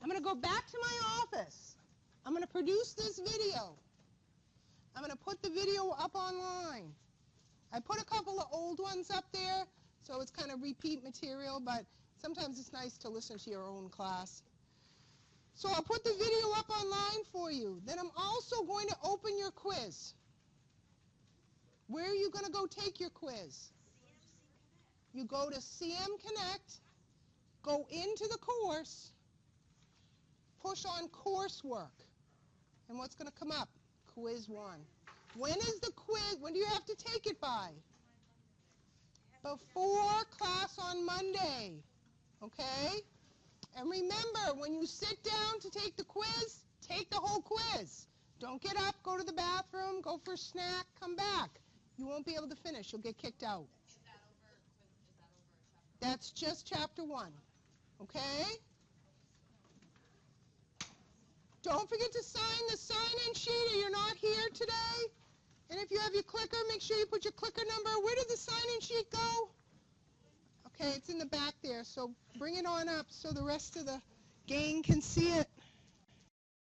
I'm going to go back to my office. I'm going to produce this video. I'm going to put the video up online. I put a couple of old ones up there, so it's kind of repeat material, but sometimes it's nice to listen to your own class. So I'll put the video up online for you. Then I'm also going to open your quiz. Where are you going to go take your quiz? You go to CM Connect, go into the course, push on coursework. And what's going to come up? Quiz 1. When is the quiz? When do you have to take it by? Before class on Monday. Okay? And remember, when you sit down to take the quiz, take the whole quiz. Don't get up, go to the bathroom, go for a snack, come back. You won't be able to finish. You'll get kicked out. Is that over chapter? That's just chapter 1. Okay? Don't forget to sign the sign-in sheet or you're not here today. And if you have your clicker, make sure you put your clicker number. Where did the sign-in sheet go? Okay. Okay, it's in the back there, so bring it on up so the rest of the gang can see it.